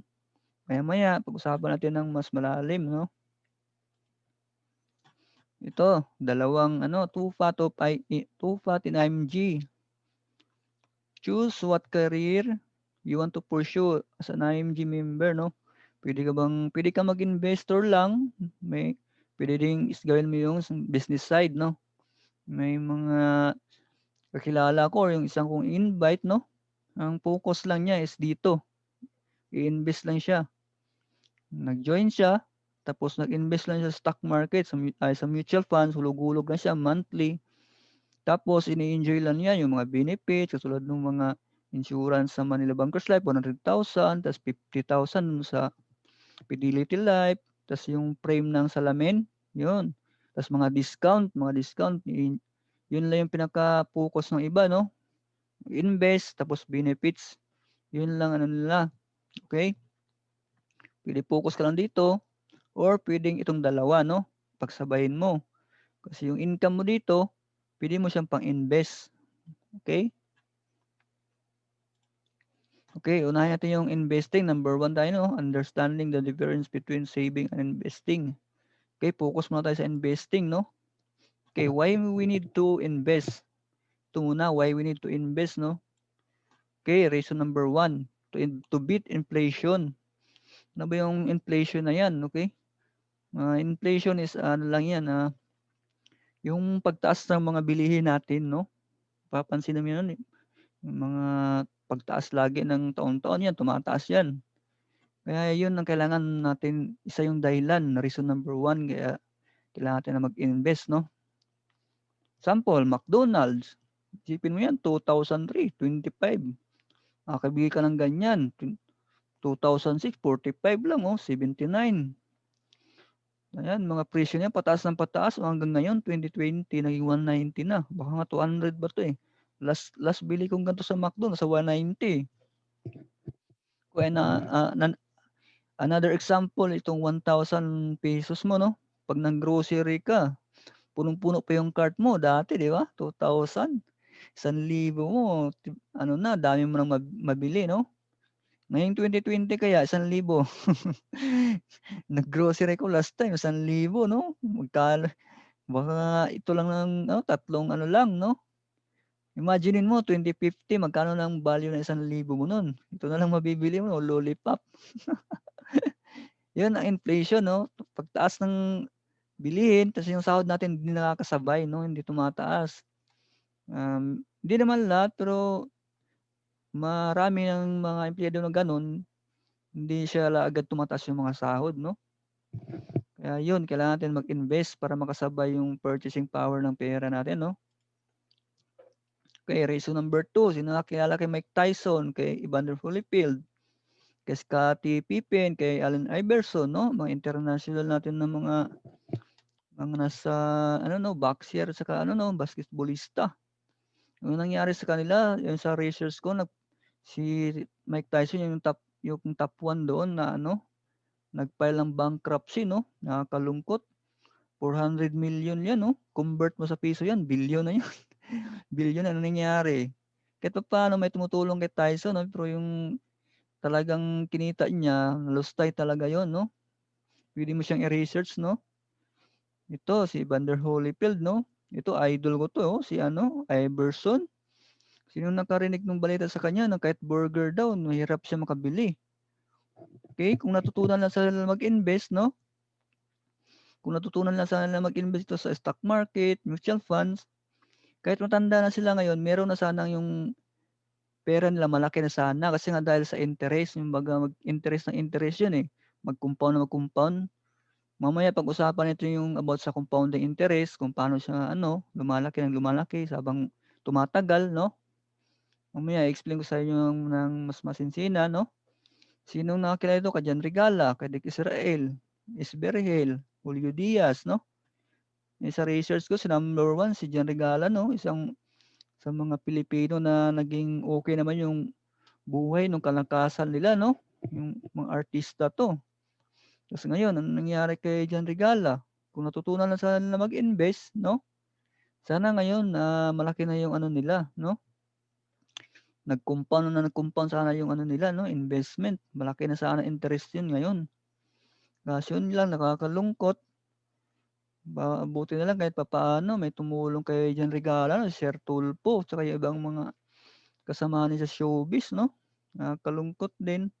maya-maya pag-usapan natin ng mas malalim 'no. Ito, dalawang two-fat in IMG. Choose what career you want to pursue as an IMG member 'no. Puwede ka mag-investor lang, puwede ding gawin mo yung business side 'no. May mga kakilala ko or yung isang kong invite 'no, ang focus lang niya is dito, i-invest lang siya. Nag-join siya, tapos nag-invest lang siya sa stock market, sa mutual funds, hulog-hulog lang siya monthly. Tapos ini-enjoy lang niya yung mga benefits katulad ng mga insurance sa Manila Bankers Life, 100,000, ta's 50,000 sa Fidelity Life, ta's yung frame ng salamin, yun. Ta's mga discount, yun lang yung pinaka-focus ng iba 'no, invest tapos benefits, yun lang nila, okey? Puwede focus ka lang dito or puwedeng itong dalawa 'no, pagsabayin mo. Kasi yung income mo dito, puwede mo siyang pang-invest, okey? Okay, unahin natin yung investing. Number 1 tayo 'no, understanding the difference between saving and investing. Okay, focus muna tayo sa investing 'no. Okay, why we need to invest? Ito muna, why we need to invest 'no. Okay, reason number 1, to beat inflation. Ano ba yung inflation na 'yan, okay? Inflation is lang 'yan, yung pagtaas ng mga bilihin natin 'no. Papansinin mo 'yun, yung mga pagtaas lagi ng taon-taon 'yan, tumataas 'yan. Kaya 'yun ang kailangan natin, isa yung dahilan, reason number 1 kaya kailangan natin na mag-invest 'no. Sample, McDonald's, isipin mo 'yan 2003, 25, nakakabili ka ng ganyan. 2006, 45 lang 79. Ayan, mga presyo niyan pataas ng pataas hanggang ngayon 2020 naging 190 na. Baka nga 200 ba 'to, eh. Last bili kong ganito sa McDo nasa 190. Another example, itong 1,000 pesos mo, no? Pag nag-grocery ka, punong-puno pa yung cart mo dati, di ba? 2,000, 1,000 mo, ano na, dami mo nang mabili, no? Ngayong 2020 kaya 1,000. Nag-grocery ko last time 1,000, no? Baka ito lang ng tatlong ano lang, no? Imaginin mo 2050 magkano ng value ng 1,000 mo nun? Ito na lang mabibili mo, lollipop. 'Yun ang inflation, no? Pagtaas ng bilihin tas yung sahod natin hindi nakakasabay, no, hindi tumataas. Hindi naman lahat pero marami ng mga empleyado na gano'n, hindi siya agad tumataas yung mga sahod, no? Kaya 'yun, kailangan natin mag-invest para makasabay yung purchasing power ng pera natin, no? Okay, reason number 2, sino nakilala kay Mike Tyson, kay Evander Holyfield, kay Scottie Pippen, kay Allen Iverson, no? Mga international natin na mga nasa ano, no, boxer saka ano, no, basketballista. Yung nangyari sa kanila, yung sa research ko si Mike Tyson yung top 1 doon na ano, nag-file ng bankruptcy, no? Nakakalungkot. 400 million 'yan, no? Convert mo sa piso 'yan, bilyon na 'yan. Bilyon na nangyari. Kahit papaano may tumutulong kay Tyson, no? Pero yung talagang kinita niya, lustay talaga 'yon, no? Puwede mo siyang i-research, no? Ito si Evander Holyfield, no? Ito idol ko 'to, oh, si ano, Iverson. Sino nakarinig ng balita sa kanya na kahit burger daw mahirap siya makabili. Okay, kung natutunan lang sila mag-invest, no? Kung natutunan lang sana nila mag-invest dito sa stock market, mutual funds, kahit matanda na sila ngayon, meron na sanang yung pera nila malaki na sana kasi nga dahil sa interest, yung baga mag-interest ng interest yun eh. Mag-compound na mag-compound. Mamaya pag-usapan nito yung about sa compounding interest, kung paano siya ano, lumalaki ng lumalaki habang tumatagal, no? Mamaya i-explain ko sa inyo ng mas masinsina, no? Sinong nakakilala ito? Kay Jan Regala, kay Dick Israel, Isberhel, Julio Diaz, no? Sa research ko, si number 1, si Jan Regala, no? Isang sa mga Pilipino na naging okay naman yung buhay nung kalakasan nila, no? Yung mga artista to. Tapos ngayon, ano nangyari kay Jan Regala? Kung natutunan lang sana nila mag-invest, no? Sana ngayon malaki na yung ano nila, no? Nag-compound sana yung ano nila, no? Investment. Malaki na sana interest yun ngayon. Kaso yun lang, nakakalungkot. Buti na lang kahit papaano may tumulong kay Jan Regala, no? Si Sir Tulfo, tsaka yung ibang mga kasama niya sa showbiz, no? Nakakalungkot din.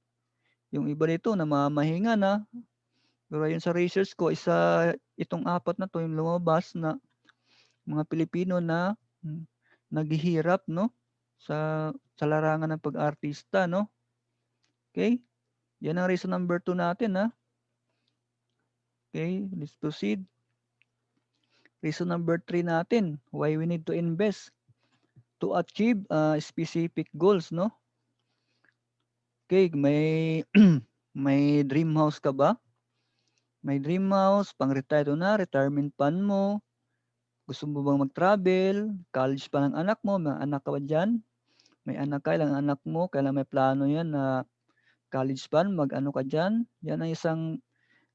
Yung iba dito namamahinga na. Pero yun sa research ko, itong 4 na 'to yung lumabas na mga Pilipino na naghihirap, no? Sa larangan ng pag-artista, no? Okay? Yan ang reason number 2 natin, ha? Okay, let's proceed. Reason number 3 natin, why we need to invest to achieve specific goals, no? Okay, may dream house ka ba? May dream house, pang-retire na, retirement fund mo. Gusto mo bang mag-travel? College pa ng anak mo, may anak ka ba diyan? May anak ka, ilang anak mo, kailan may plano 'yan na college fund, mag-ano ka diyan? 'Yan ang isang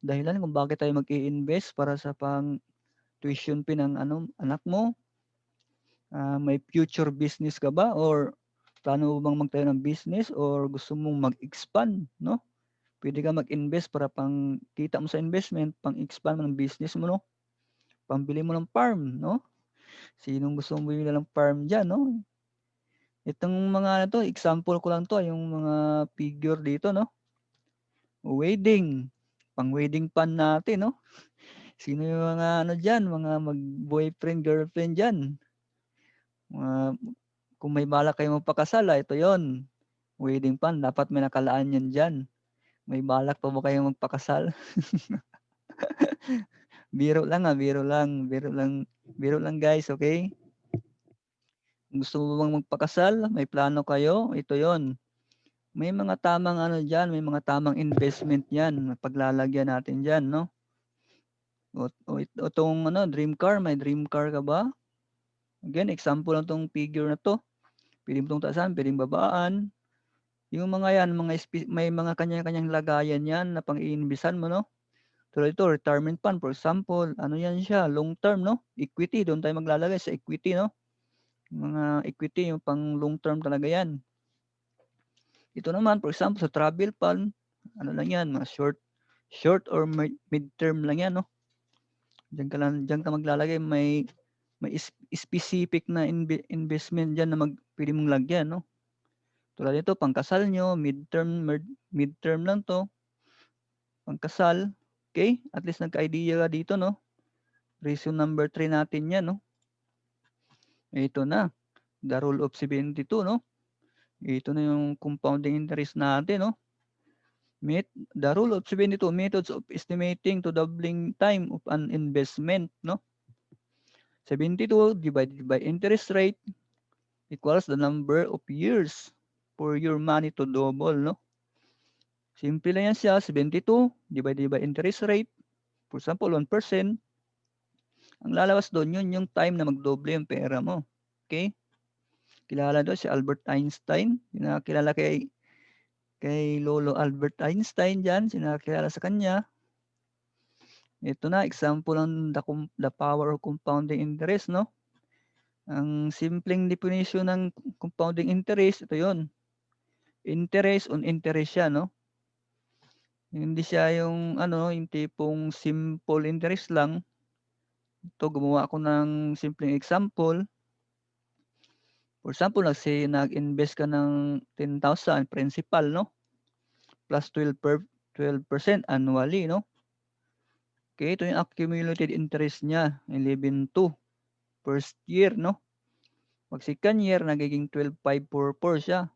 dahilan kung bakit tayo mag-i-invest para sa pang-tuition fee ng ano, anak mo. May future business ka ba or plano mo bang magtayo ng business or gusto mong mag-expand, no? Puwede kang mag-invest para pang-kita mo sa investment, pang-expand mo ng business mo, no? Pambili mo ng farm, no? Sinong gustong bumili ng farm diyan, no? Itong mga ano 'to, example ko lang 'to, yung mga figure dito, no? Wedding, pang-wedding fund natin, no? Sino yung mga ano diyan, mga mag-boyfriend, girlfriend diyan? Kung may balak kayong magpakasal, ito 'yon, wedding fund, dapat may nakalaan 'yan diyan. May balak pa ba kayong magpakasal? Biro lang, biro lang guys, okay? Kung gusto mo bang magpakasal, may plano kayo, ito 'yon. May mga tamang ano diyan, may mga tamang investment 'yan, paglalagyan natin diyan, no? O itong ano, dream car, may dream car ka ba? Again, example lang 'tong figure na 'to. Puwede mo 'tong taasan, puwedeng babaan. Yung mga yan, may mga kanya-kanyang lagayan yan na pang-iinvestan mo, no? Tulad ito, retirement fund, for example, ano yan siya, long term, no? Equity, doon tayo maglalagay sa equity, no? Mga equity, yung pang long term talaga yan. Ito naman, for example, sa travel fund, ano lang yan, mga short or mid-term lang yan, no? Diyan ka maglalagay, may specific na investment diyan na pwede mong lagyan, no? Tulad nito, pangkasal nyo, midterm lang to, pangkasal. Okay? At least nagka-idea ka dito, no? Reason number 3 natin yan, no? Ito na, the rule of 72, no? Ito na yung compounding interest natin, no? The rule of 72, methods of estimating to doubling time of an investment, no? 72 divided by interest rate equals the number of years for your money to double, no? Simple lang yan siya, 72 divided by interest rate. For example, 1%. Ang lalabas doon, yun yung time na magdoble yung pera mo. Okay? Kilala doon si Albert Einstein. Kilala kay Lolo Albert Einstein dyan. Sinakilala sa kanya. Ito na, example ng the power of compounding interest, no? Ang simpleng definition ng compounding interest, ito yun. Interest on interest siya, no? Hindi siya yung yung tipong simple interest lang. Ito, gumawa ako ng simpleng example. For example, nag-invest ka ng 10,000 principal, no? Plus 12% annually, no? Okay, ito yung accumulated interest niya, 11.2 first year, no? Pag second year, nagiging 12,544 siya.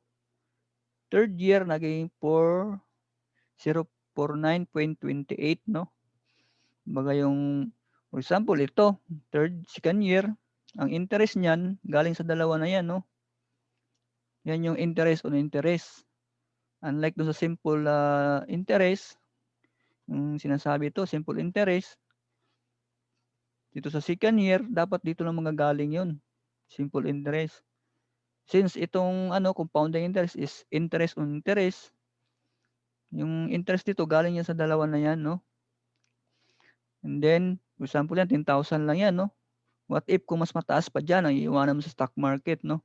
Third year, nagiging 4,049.28, no? Baga yung, for example, ito, second year, ang interest niyan, galing sa dalawa na yan, no? Yan yung interest on interest. Unlike dun sa simple interest, yung sinasabi ito, simple interest, dito sa second year, dapat dito lang magagaling yun. Simple interest. Since itong compounding interest is interest on interest, yung interest dito galing yan sa dalawa na yan, no? And then, for example yan, 10,000 lang yan, no? What if kung mas mataas pa dyan ang iiwanan mo sa stock market, no?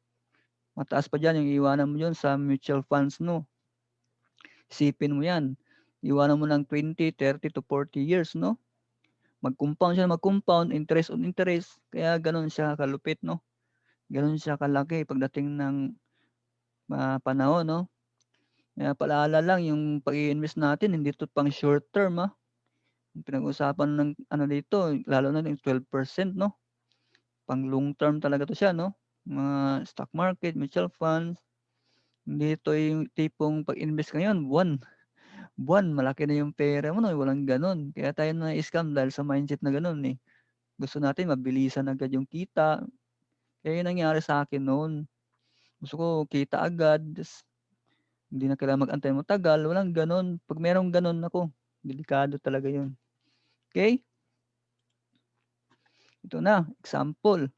Mataas pa dyan yung iiwanan mo yun sa mutual funds, no? Isipin mo yan. Iwanan mo ng 20, 30 to 40 years, no? Mag-compound siya, mag-compound, interest on interest. Kaya ganun siya kalupit, no? Ganun siya kalaki pagdating ng panahon, no? Kaya paalala lang, yung pag-i-invest natin, hindi ito pang short term, ha? Yung pinag-usapan ng dito, lalo na yung 12%, no? Pang long term talaga to siya, no? Mga stock market, mutual funds. Hindi ito yung tipong pag-invest ngayon, buwan, malaki na yung pera mo, no? Walang ganun. Kaya tayo na-scam dahil sa mindset na ganun, eh. Gusto natin mabilisan agad yung kita. Kaya yun nangyari sa akin noon. Gusto ko kita agad. Hindi na kailangan mag-antay mo tagal. Walang ganun. Pag merong ganun ako, delikado talaga yun. Okay? Ito na, example.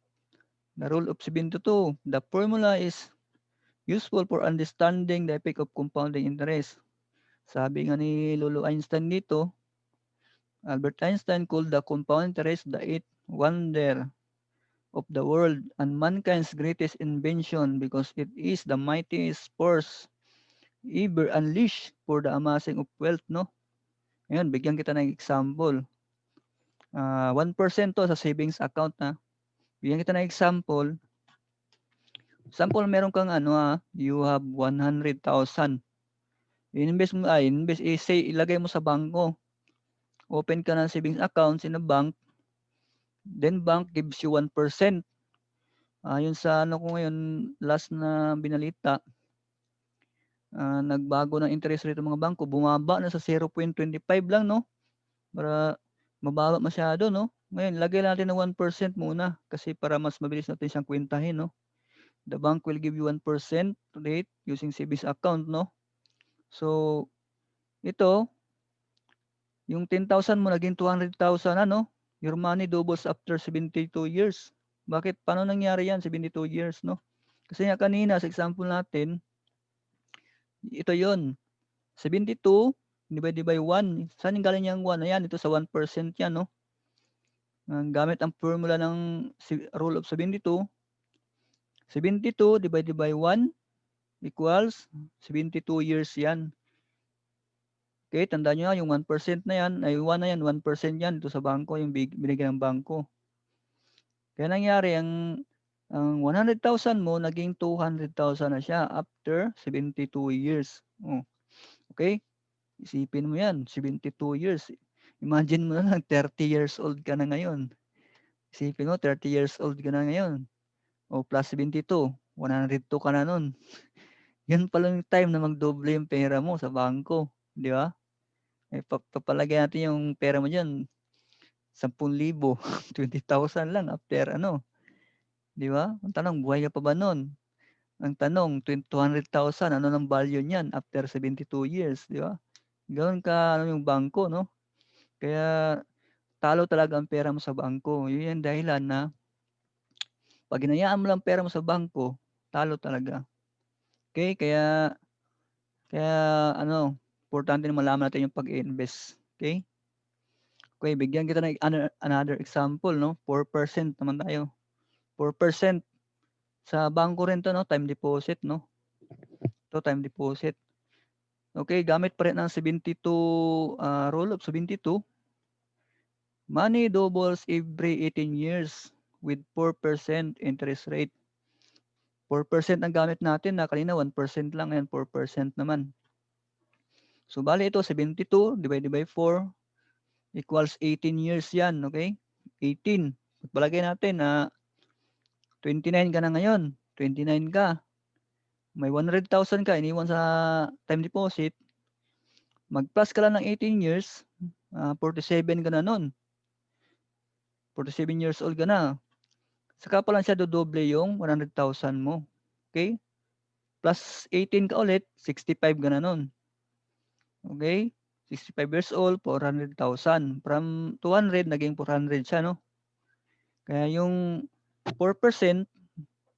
The rule of 72. The formula is useful for understanding the effect of compounding interest. Sabi nga ni Lolo Einstein dito, Albert Einstein called the compound interest the eighth wonder of the world and mankind's greatest invention because it is the mightiest force ever unleashed for the amassing of wealth, no? Ngayon, bigyan kita ng example. 1% to sa savings account, na. Bigyan kita ng example. Example, meron kang you have 100,000. Invest mo, ilagay mo sa bangko. Open ka ng savings account in a bank. Then bank gives you 1%. Yun sa ko ngayon, last na binalita, nagbago ng interest rate ng mga bangko, bumaba na sa 0.25 lang, no? Para mababa masyado, no? Ngayon, lagay natin ng 1% muna kasi para mas mabilis natin siyang kwentahin, no? The bank will give you 1% rate using savings account, no? So, ito, yung 10,000 mo naging 200,000 no? Your money doubles after 72 years. Bakit? Paano nangyari yan? 72 years, no? Kasi nga kanina, sa example natin, Ito 'yun, 72 divided by 1. Saan galing yang 1 na 'yan? Ito sa 1% 'yan 'no. Gamit ang formula ng rule of 72, 72 divided by 1 equals 72 years 'yan. Okay, tandaan niyo yung 1% na 'yan, ay 1 na 'yan, 1% 'yan dito sa bangko, yung binigay ng bangko. Kaya nangyari ang 100,000 mo naging 200,000 na siya after 72 years. Oh, okay? Isipin mo 'yan, 72 years. Imagine mo na lang 30 years old ka na ngayon. Isipin mo 30 years old ka na ngayon. O plus 72, 102 ka na nun. Yun pala yung time na magdoble yung pera mo sa bangko, di ba? Eh, papalagay natin yung pera mo diyan, 10,000, 20,000 lang after ano, di ba? Ang tanong, buhay ka pa ba nun? Ang tanong, 200,000, ano ng value niyan after 72 years, di ba? Gano'n ka ano yung bangko, no? Kaya talo talaga ang pera mo sa bangko. Yun yung dahilan na pag hinayaan mo lang pera mo sa bangko, talo talaga. Okay, kaya kaya ano, importante na malaman natin yung pag-i-invest. Okay? Okay, bigyan kita ng another example, no? 4% naman tayo. 4% sa bangko rin 'to, no? Time deposit, no? Ito time deposit. Okay, gamit pa rin ang 72 rule of 72. Money doubles every 18 years with 4% interest rate. 4% ang gamit natin na kanina 1% lang, ayan 4% naman. So bale ito 72 divided by 4 equals 18 years 'yan, okay? 18. Pagpalagay natin na 29 ka na ngayon, 29 ka. May 100,000 ka iniwan sa time deposit. Mag-plus ka lang ng 18 years, 47 ka na nun. 47 years old ka na. Saka pa lang siya dodoble yung 100,000 mo. Okay? Plus 18 ka ulit, 65 ka na nun. Okay? 65 years old, 400,000. From 200, naging 400 siya, no? Kaya yung 4%,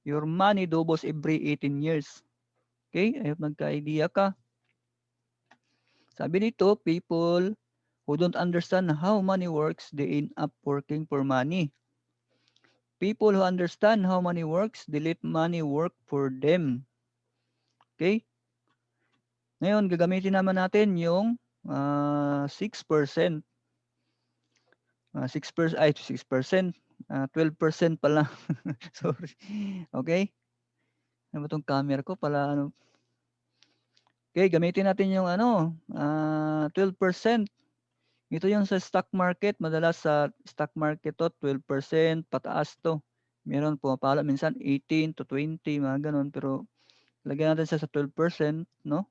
your money doubles every 18 years. Okay? Ayun, nagka-idea ka. Sabi dito, people who don't understand how money works, they end up working for money. People who understand how money works, they let money work for them. Okay? Ngayon, gagamitin naman natin yung 6%. 6%, 12% pala. Sorry. Okay? Ano ba itong camera ko pala? Ano? Okay, gamitin natin yung 12%. Ito yung sa stock market. Madalas sa stock market to, 12%, pataas to. Meron pumapala minsan 18 to 20, mga ganun. Pero lagyan natin siya sa 12%, no?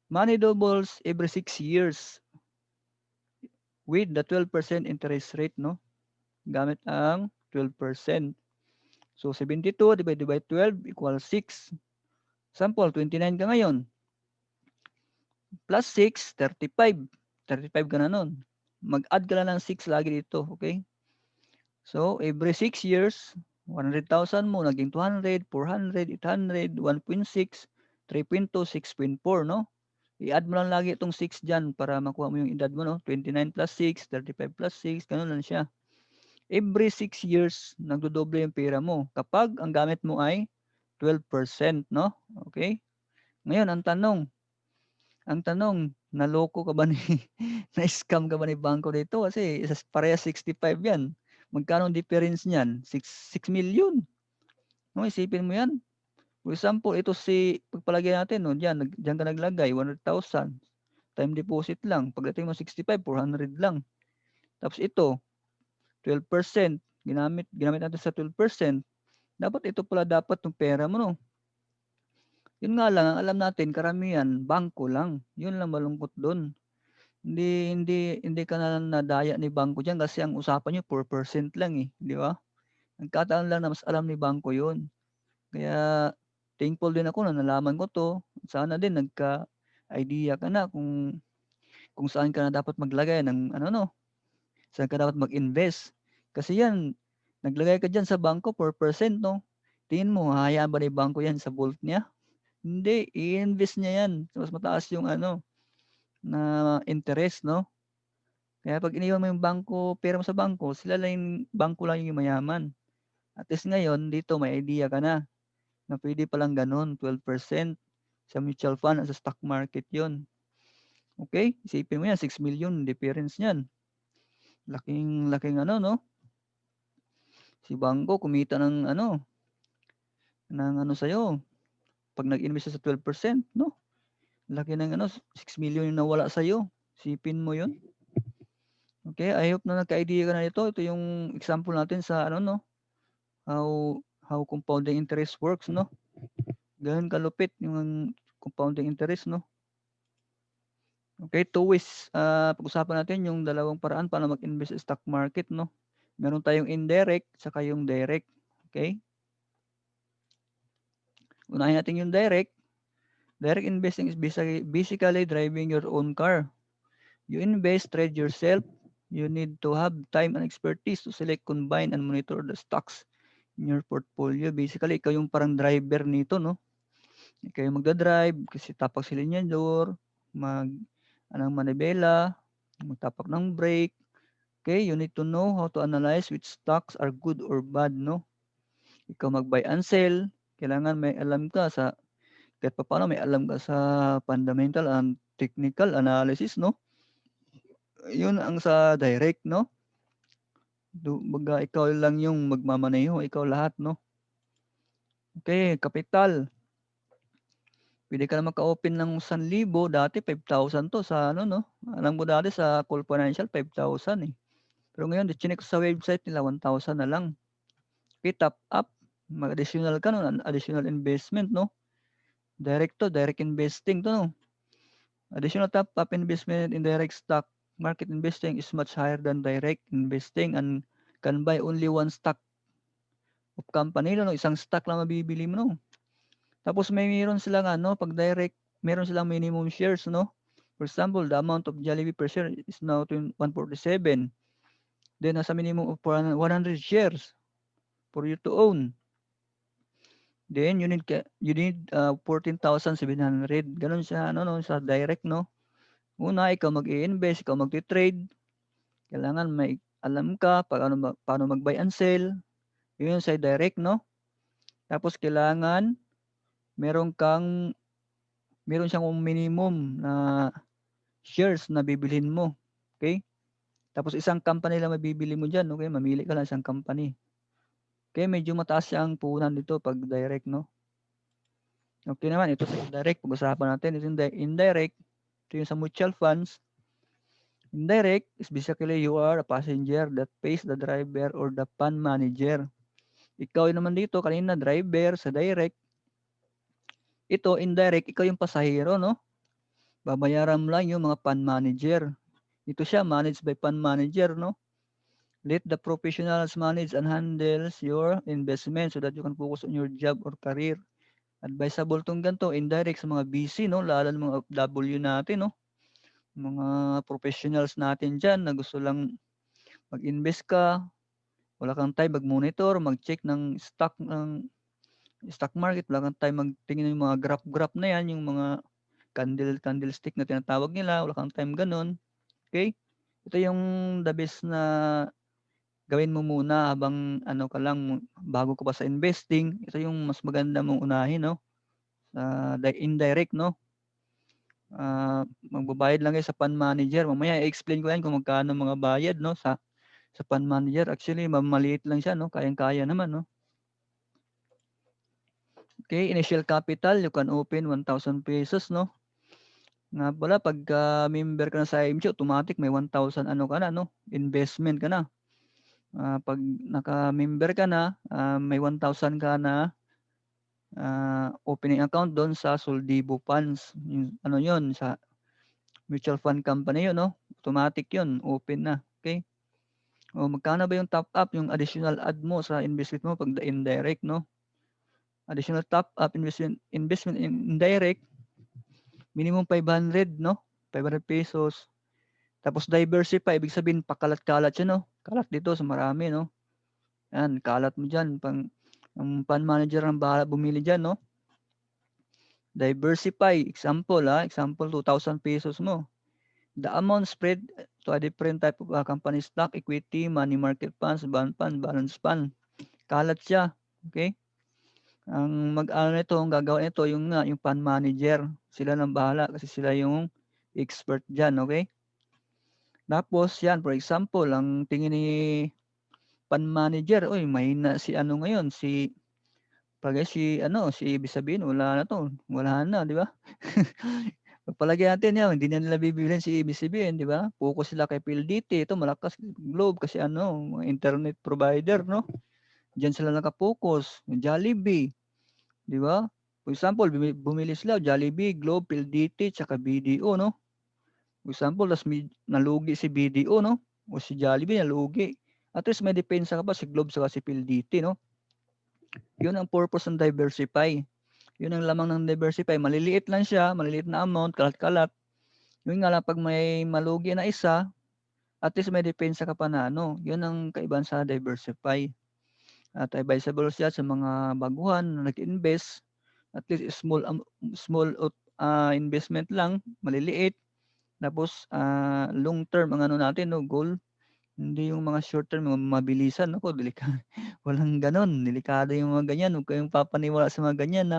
Money doubles every 6 years with the 12% interest rate, no? Gamit ang 12%. So 72 divided by 12 equals 6. Sample, 29 ka ngayon. Plus 6, 35. 35 ka na nun. Mag-add ka lang ng 6 lagi dito, okay? So every 6 years, 100,000 mo, naging 200, 400, 800, 1.6, 3.2, 6.4, no? I-add mo lang lagi itong 6 dyan para makuha mo yung edad mo, no? 29 plus 6, 35 plus 6, ganun lang siya. Every 6 years, nagdodoble yung pera mo kapag ang gamit mo ay 12%, no? Okay? Ngayon, ang tanong, naloko ka ba ni, na-scam ka ba ni bangko dito? Kasi parehas 65 yan. Magkano ang difference niyan? 6 million. No, isipin mo yan. For example, ito pagpalagay natin, no, diyan ka naglagay, 100,000. Time deposit lang. Pagdating mo 65, 400 lang. Tapos ito, 12%. Ginamit natin sa 12%. Dapat ito pala dapat yung pera mo, no? Yun nga lang, ang alam natin karamihan bangko lang. Yun lang malungkot doon. Hindi ka na nadaya ni bangko diyan kasi ang usapan niyo 4% lang, eh, 'di ba? Nagkataon lang na mas alam ni bangko 'yun. Kaya thankful din ako na nalaman ko 'to. Sana din nagka-idea ka na kung saan ka na dapat maglagay ng ano 'no, saan ka dapat mag-invest. Kasi 'yan, naglagay ka diyan sa bangko 4% 'no, tingin mo hahayaan ba ni bangko 'yan sa vault niya? Hindi, i-invest niya yan. Mas mataas yung ano, na interest, no? Kaya pag iniwan mo yung pera mo sa bangko, sila lang yung bangko lang yung mayaman. At least ngayon, dito may idea ka na pwede palang ganun, 12% sa mutual fund at sa stock market yon. Okay? Isipin mo yan, 6 million difference niyan. Laking ano, no? Si bangko kumita ng sa'yo. Pag nag-invest sa 12%, no? Laki ng 6 million yung nawala sa'yo. Isipin mo yun. Okay, I hope na nagka-idea ka na ito. Ito yung example natin sa no? How compounding interest works, no? Ganun kalupit yung compounding interest, no? Okay, two ways. Pag-usapan natin yung dalawang paraan para mag-invest sa stock market, no? Meron tayong indirect saka yung direct. Okay? Unahin natin yung direct. Direct investing is basically driving your own car. You invest, trade yourself. You need to have time and expertise to select, combine, and monitor the stocks in your portfolio. Basically, ikaw yung parang driver nito, no? Ikaw yung magdadrive kasi tapak si linyador, anong manibela, magtapak ng brake. Okay, you need to know how to analyze which stocks are good or bad, no? Ikaw mag-buy and sell, kailangan may alam ka kahit paano may alam ka sa fundamental and technical analysis, no? Yun ang sa direct, no? Baga ikaw lang yung magmamaneho, ikaw lahat, no? Okay, kapital. Pwede ka na maka-open ng 1,000, dati 5,000 to sa no? Alam mo dati sa Cool Financial 5,000 eh. Pero ngayon, chinek ko sa website nila 1,000 na lang. Okay, top up, mag-additional ka no, additional investment, no? Direct investing to, no? Additional top up investment in direct stock market investing is much higher than direct investing and can buy only one stock of company, no? Isang stock lang mabibili mo, no? Tapos meron silang pag direct, meron silang minimum shares, no? For example, the amount of Jollibee per share is now 147. Then nasa minimum of 100 shares for you to own. Then you need 14,700. Ganun siya sa direct, no? Una, ikaw mag-i-invest, ikaw magti-trade. Kailangan may alam ka paano mag-buy and sell. Yun sa direct, no? Tapos kailangan meron siyang minimum na shares na bibilhin mo. Okay? Tapos isang company lang mabibili mo diyan, okay? Mamili ka lang isang company. Okay, medyo mataas ang puhunan dito pag direct, no? Okay naman, ito sa indirect, pag-usapan natin. Ito indirect, ito yung sa mutual funds. Indirect is basically you are a passenger that pays the driver or the fund manager. Ikaw naman dito, kanina driver, sa direct. Ito, indirect, ikaw yung pasahero, no? Babayaran mo lang yung mga fund manager. Ito siya, managed by fund manager, no? Let the professionals manage and handles your investment so that you can focus on your job or career. Advisable tong ganito, indirect sa mga busy, no? Lalo ng mga OFW natin, no? Mga professionals natin dyan na gusto lang mag-invest ka, wala kang time mag-monitor, mag-check ng stock market, wala kang time magtingin ng mga graph na yan, yung mga candlestick na tinatawag nila, wala kang time ganun. Okay? Ito yung the best na gawin mo muna habang ka lang, bago ka pa sa investing. Ito yung mas maganda mong unahin, no? Indirect, no? Magbabayad lang kayo sa fund manager. Mamaya i-explain ko yan kung magkano mga bayad, no? Sa fund manager. Actually, maliit lang siya, no? Kayang-kaya naman, no? Okay, initial capital, you can open 1,000 pesos, no? Nga pala, pagka member ka na sa IMC, automatic may 1,000 ka na, no? Investment ka na. Pag naka-member ka na, may 1,000 ka na opening account doon sa Soldibo Funds. Yun, sa mutual fund company yun, no? Automatic yun, open na. Okay? O magkano ba yung top up, yung additional add mo sa investment mo pag indirect, no? Additional top up investment in indirect, minimum 500, no? 500 pesos. Tapos diversify, ibig sabihin pakalat-kalat siya, no? Kalat dito sa marami, no? Yan, kalat mo dyan. Ang fund manager ang bahala bumili dyan, no? Diversify, example example 2,000 pesos mo. The amount spread to a different type of company stock, equity, money market funds, bond fund, balance fund. Kalat siya, okay? Ang mag-ano nito, ang gagawin nito yung fund manager. Sila nang bahala kasi sila yung expert diyan, okay? Tapos yan, for example, ang tingin ni fund manager, uy, mahina si ano ngayon, si ibig sabihin wala na 'to, wala na, 'di ba? Pagpalagay natin 'yan, hindi na nila bibilhin si ibig sabihin, 'di ba? Focus sila kay PLDT, ito malakas Globe kasi mga internet provider, 'no? Diyan sila naka-focus. Jollibee, 'di ba? For example, bumili sila Jollibee, Globe, PLDT, tsaka BDO, 'no? For example, nalugi si BDO, 'no? O si Jollibee nalugi. At least may depensa ka pa si Globe saka si PLDT, 'no? 'Yun ang purpose ng diversify. 'Yun ang lamang ng diversify. Maliliit lang siya, maliliit na amount, kalat-kalat. 'Yun nga lang 'pag may malugi na isa, at least may depensa ka pa na 'yun ang kaibahan sa diversify. At advisable siya sa mga baguhan na nag-invest, at least small investment lang, maliliit. Tapos long term ang natin, goal. Hindi yung mga short term, mga mabilisan, naku walang gano'n, delikado yung mga ganyan, huwag kayong papaniwala sa mga ganyan,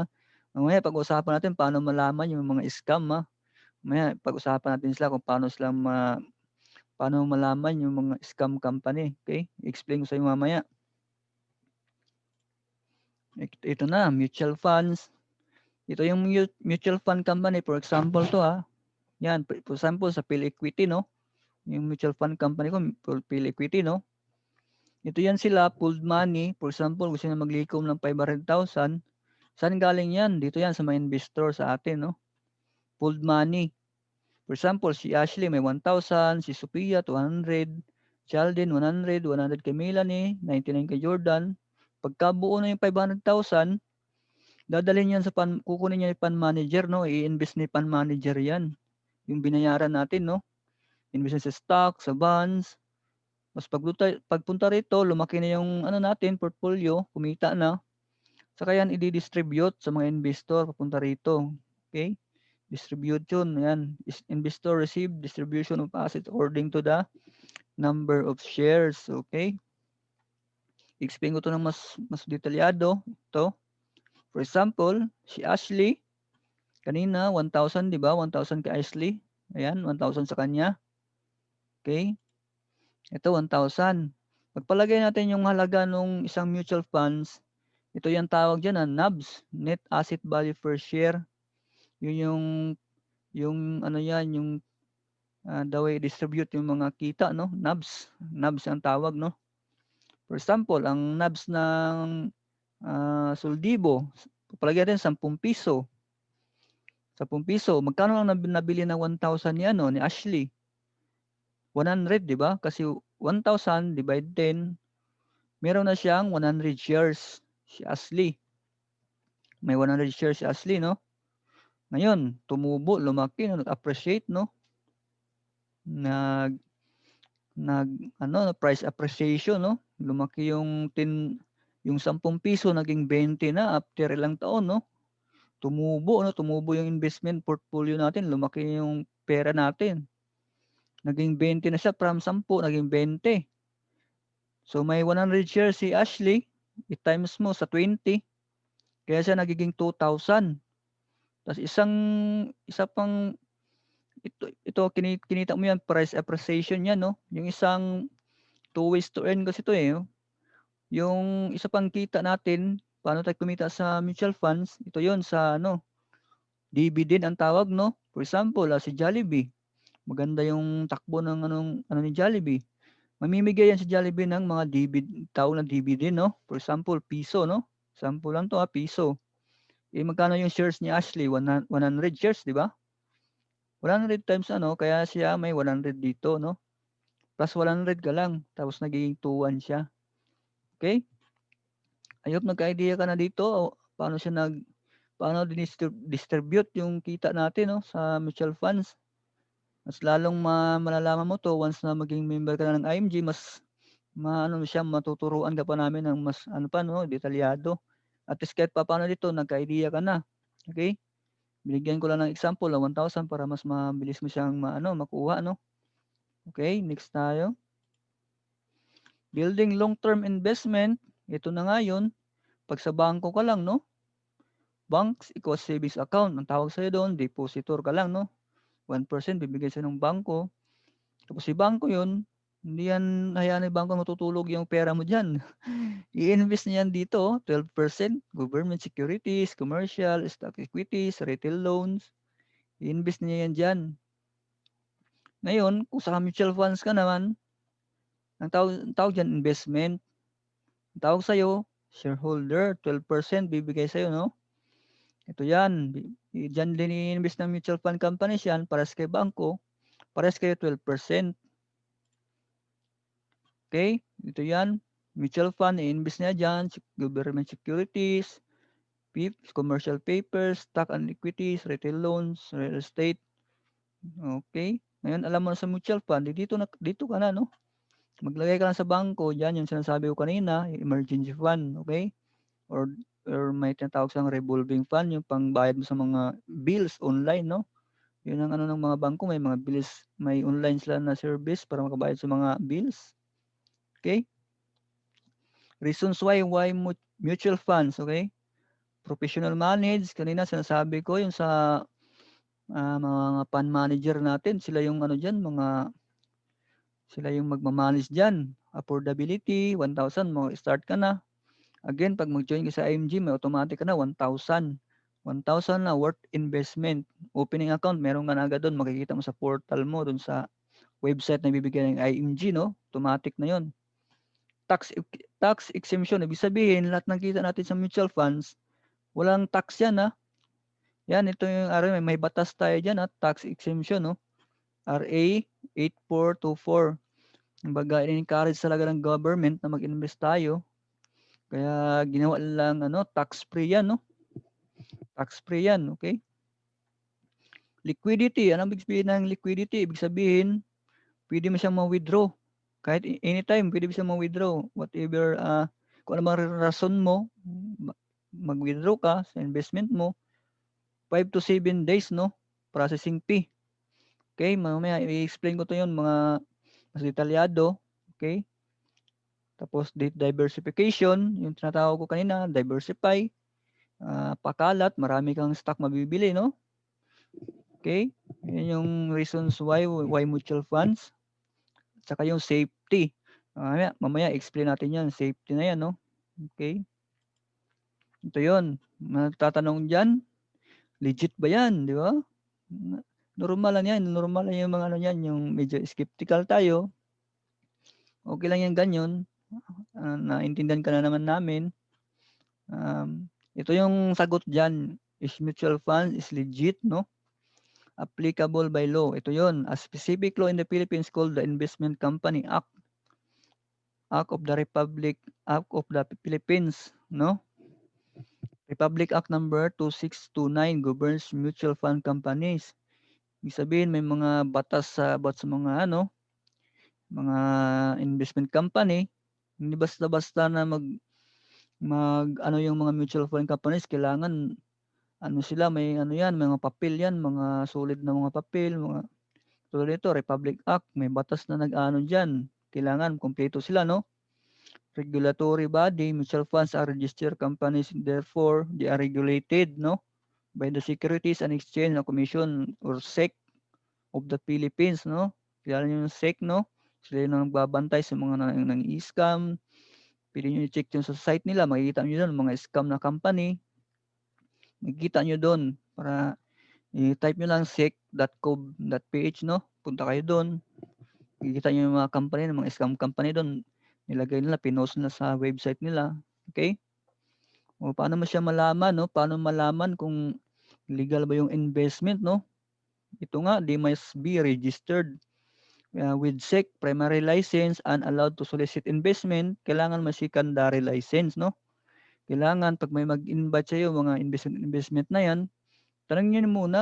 mamaya pag-usapan natin paano malaman yung mga scam, mamaya pag-usapan natin sila kung paano malaman yung mga scam company, okay? I-explain ko sa inyo mamaya. Ito na, mutual funds. Ito yung mutual fund company, for example to, yan, for example sa PhilEquity, no? Yung mutual fund company ko, PhilEquity, no? Ito yan sila, pooled money. For example, gusto na maglikom ng 500,000. Saan galing yan? Dito yan sa mga investor sa atin, no? Pooled money. For example, si Ashley may 1,000, si Sophia 200, si Alden 100, 100 kay Melanie, 99 kay Jordan. Pagkabuo na yung 500,000, dadalhin yan kukunin niya yung fund manager, no? I-invest ni fund manager yan. Yung binayaran natin, no? Invest sa stock, sa bonds. Mas pagpunta rito, lumaki na yung natin, portfolio, kumita na. Saka yan i-distribute sa mga investor papunta rito. Okay? Distribution, yan. Investor receive distribution of assets according to the number of shares. Okay? Explain ko to ng mas detalyado. Ito. For example, si Ashley, kanina 1,000, di ba? 1,000 kay Ashley. Ayan, 1,000 sa kanya. Okay? Ito 1,000. Pagpalagay natin yung halaga ng isang mutual funds, ito yung tawag diyan NAVs, net asset value per share. Yun yung yung the way distribute yung mga kita, no? NAVs ang tawag, no? For example, ang NAVs ng Soldibo, pagpalagay natin 10 piso. 10 piso, magkano lang nabili na 1,000 ni Ashley? 100, di ba? Kasi 1,000 divide 10, meron na siyang 100 shares si Ashley. May 100 shares si Ashley, no? Ngayon, tumubo, lumaki, nag-appreciate, no? Nag price appreciation, no? Lumaki yung 10 piso naging 20 na after ilang taon, no? Tumubo yung investment portfolio natin, lumaki yung pera natin. Naging 20 na siya from 10, naging 20. So may 100 shares si Ashley, i-times mo sa 20, kaya siya nagiging 2,000. Tapos isa pang ito kinita mo yan, price appreciation yan, no? Yung isang 2 ways to earn kasi ito no? Yung isa pang kita natin, paano tayo kumita sa mutual funds, ito yon sa dividend ang tawag, no? For example, si Jollibee, maganda yung takbo ng ni Jollibee. Mamimigay yan si Jollibee ng mga tawag na dividend, no? For example, piso, no? Sample lang to piso. Magkano yung shares ni Ashley? 100 shares, di ba? 100 times kaya siya may 100 dito, no? Plus 100 ka lang, tapos nagiging 2,1 siya. Okay? I hope nagka-idea ka na dito paano distribute yung kita natin, no, sa mutual funds. Mas lalong malalaman mo to once na maging member ka na ng IMG, mas matuturuan ka pa namin ng mas detalyado. At least kahit paano dito nagka-idea ka na. Okay? Binigyan ko lang ng example na 1,000 para mas mabilis mo siyang makuha, no? Okay, next tayo. Building long-term investment, ito na nga yun. Pag sa bangko ka lang, no? Banks equals savings account. Ang tawag sa'yo doon, depositor ka lang, no? 1% bibigay sa'yo ng bangko. Tapos si bangko yun, hindi yan hayaan ng bangko matutulog yung pera mo dyan. I-invest niyan dito, 12%, government securities, commercial, stock equities, retail loans. I-invest niya yan dyan. Ngayon, kung sa mutual funds ka naman, ang tawag dyan, investment. Ang tawag sa'yo, shareholder, 12% bibigay sa'yo, no? Ito yan. Diyan din i-invest ng mutual fund companies yan, pares kay bangko, pares kayo 12%. Okay? Ito yan. Mutual fund, i-invest niya dyan, government securities, PIPs, commercial papers, stock and equities, retail loans, real estate. Okay? Ngayon, alam mo na sa mutual fund, dito ka na, no? Maglagay ka lang sa bangko, dyan yung sinasabi ko kanina, emergency fund, okay? Or may tinatawag sa revolving fund, yung pangbayad mo sa mga bills online, no? Yun ang ng mga bangko, may mga bills, may online sila na service para makabayad sa mga bills. Okay? Reasons why mutual funds, okay? Professional managed, kanina sinasabi ko yung sa mga fund manager natin, sila yung sila yung magmamanage dyan. Affordability, 1,000 mo, start ka na. Again, pag mag-join ka sa IMG, may automatic ka na 1,000. 1,000 na worth investment. Opening account, meron ka na agad doon. Makikita mo sa portal mo, doon sa website na bibigyan ng IMG, no? Automatic na yon. Tax exemption, ibig sabihin, lahat ng kita natin sa mutual funds, walang tax yan, ha? Yan, ito yung may batas tayo dyan, ha? Tax exemption, no? RA 8424. Kumbaga, in-encourage talaga ng government na mag-invest tayo. Kaya ginawa lang tax-free yan, no? Tax-free yan, okay? Liquidity, ano ibig sabihin ng liquidity? Ibig sabihin, pwede mo siyang ma-withdraw. Kahit anytime, pwede mo siyang ma-withdraw. Whatever, kung ano bang rason mo, mag-withdraw ka sa investment mo, 5 to 7 days, no? Processing fee. Okay, mamaya i-explain ko to yun, mga mas detalyado. Okay? Tapos diversification, yung tinatawag ko kanina, diversify, pakalat, marami kang stock mabibili, no? Okay? Yan yung reasons why mutual funds. Saka yung safety. Mamaya explain natin yan, safety na yan, no? Okay? Ito yun. Magtatanong dyan, legit ba yan, di ba? Normal lang yan, normal lang yung mga yan, yung medyo skeptical tayo. Okay lang yan ganyan. Naintindihan ka na naman namin. Ito yung sagot dyan. Is mutual fund is legit, no? Applicable by law. Ito yon. A specific law in the Philippines called the Investment Company Act. Act of the Republic, Act of the Philippines, no? Republic Act number 2629 governs mutual fund companies. Ibig sabihin may mga batas about sa mga mga investment company. Hindi basta-basta na mag yung mga mutual fund companies, kailangan sila, may yan, mga papel yan, mga solid na mga papel, mga tulad nito, Republic Act, may batas na nag-ano diyan. Kailangan kumpleto sila, no? Regulatory body, mutual funds are registered companies, therefore they are regulated, no? By the Securities and Exchange Commission or SEC of the Philippines, no? Kilala niyo yung SEC, no? Sila yung nagbabantay sa mga nang scam. Pwede nyo i-check yung sa site nila, makikita nyo doon mga scam na company. Makikita nyo doon para i-type nyo lang sec.gov.ph, no? Punta kayo doon. Makikita nyo yung mga company, mga scam company doon. Nilagay nila, pinost nila sa website nila. Okay? O paano mo siya malaman, no? Paano malaman kung legal ba yung investment, no? Ito nga, they must be registered with SEC primary license and allowed to solicit investment. Kailangan may secondary license, no? Kailangan pag may mag-invite sa'yo, mga investment na yan, tanongin nyo muna,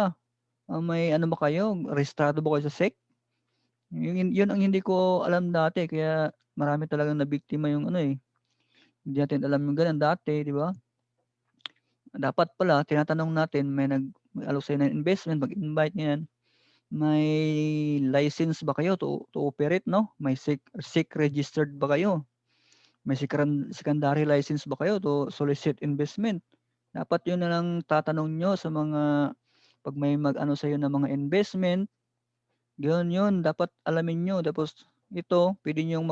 may ano ba kayo? Registrado ba kayo sa SEC? Yun ang hindi ko alam dati, kaya marami talagang nabiktima yung hindi natin alam yung ganun dati, di ba? Dapat pala, tinatanong natin, mag-alok sa'yo ng investment, mag-invite niyan. May license ba kayo to operate, no? May SEC registered ba kayo? May secondary license ba kayo to solicit investment? Dapat yun na lang tatanong nyo sa mga, pag may mag-ano sa'yo ng mga investment, yun, dapat alamin nyo. Tapos ito, pwede kayong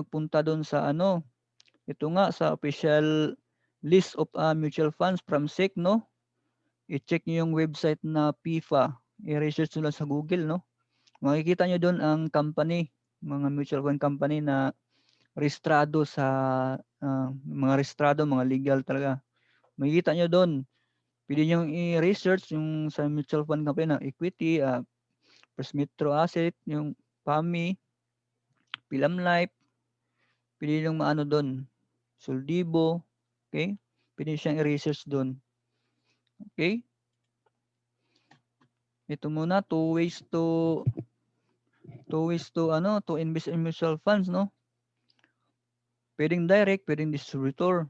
magpunta doon sa ano, ito nga sa official list of mutual funds from SEC, no? I-check nyo yung website na PIFA. I-research nyo lang sa Google, no? Makikita nyo doon ang company, mga mutual fund company na rehistrado sa mga legal talaga. Makikita nyo doon. Pwede nyo i-research yung sa mutual fund company ng Equity, First Metro Asset, yung PAMI, Pilam Life. Pwede nyo maano doon. Soldibo. Okay? Pwede siyang i-research doon. Okay? Ito muna, two ways to invest in mutual funds, no? Pwedeng direct, pwedeng distributor.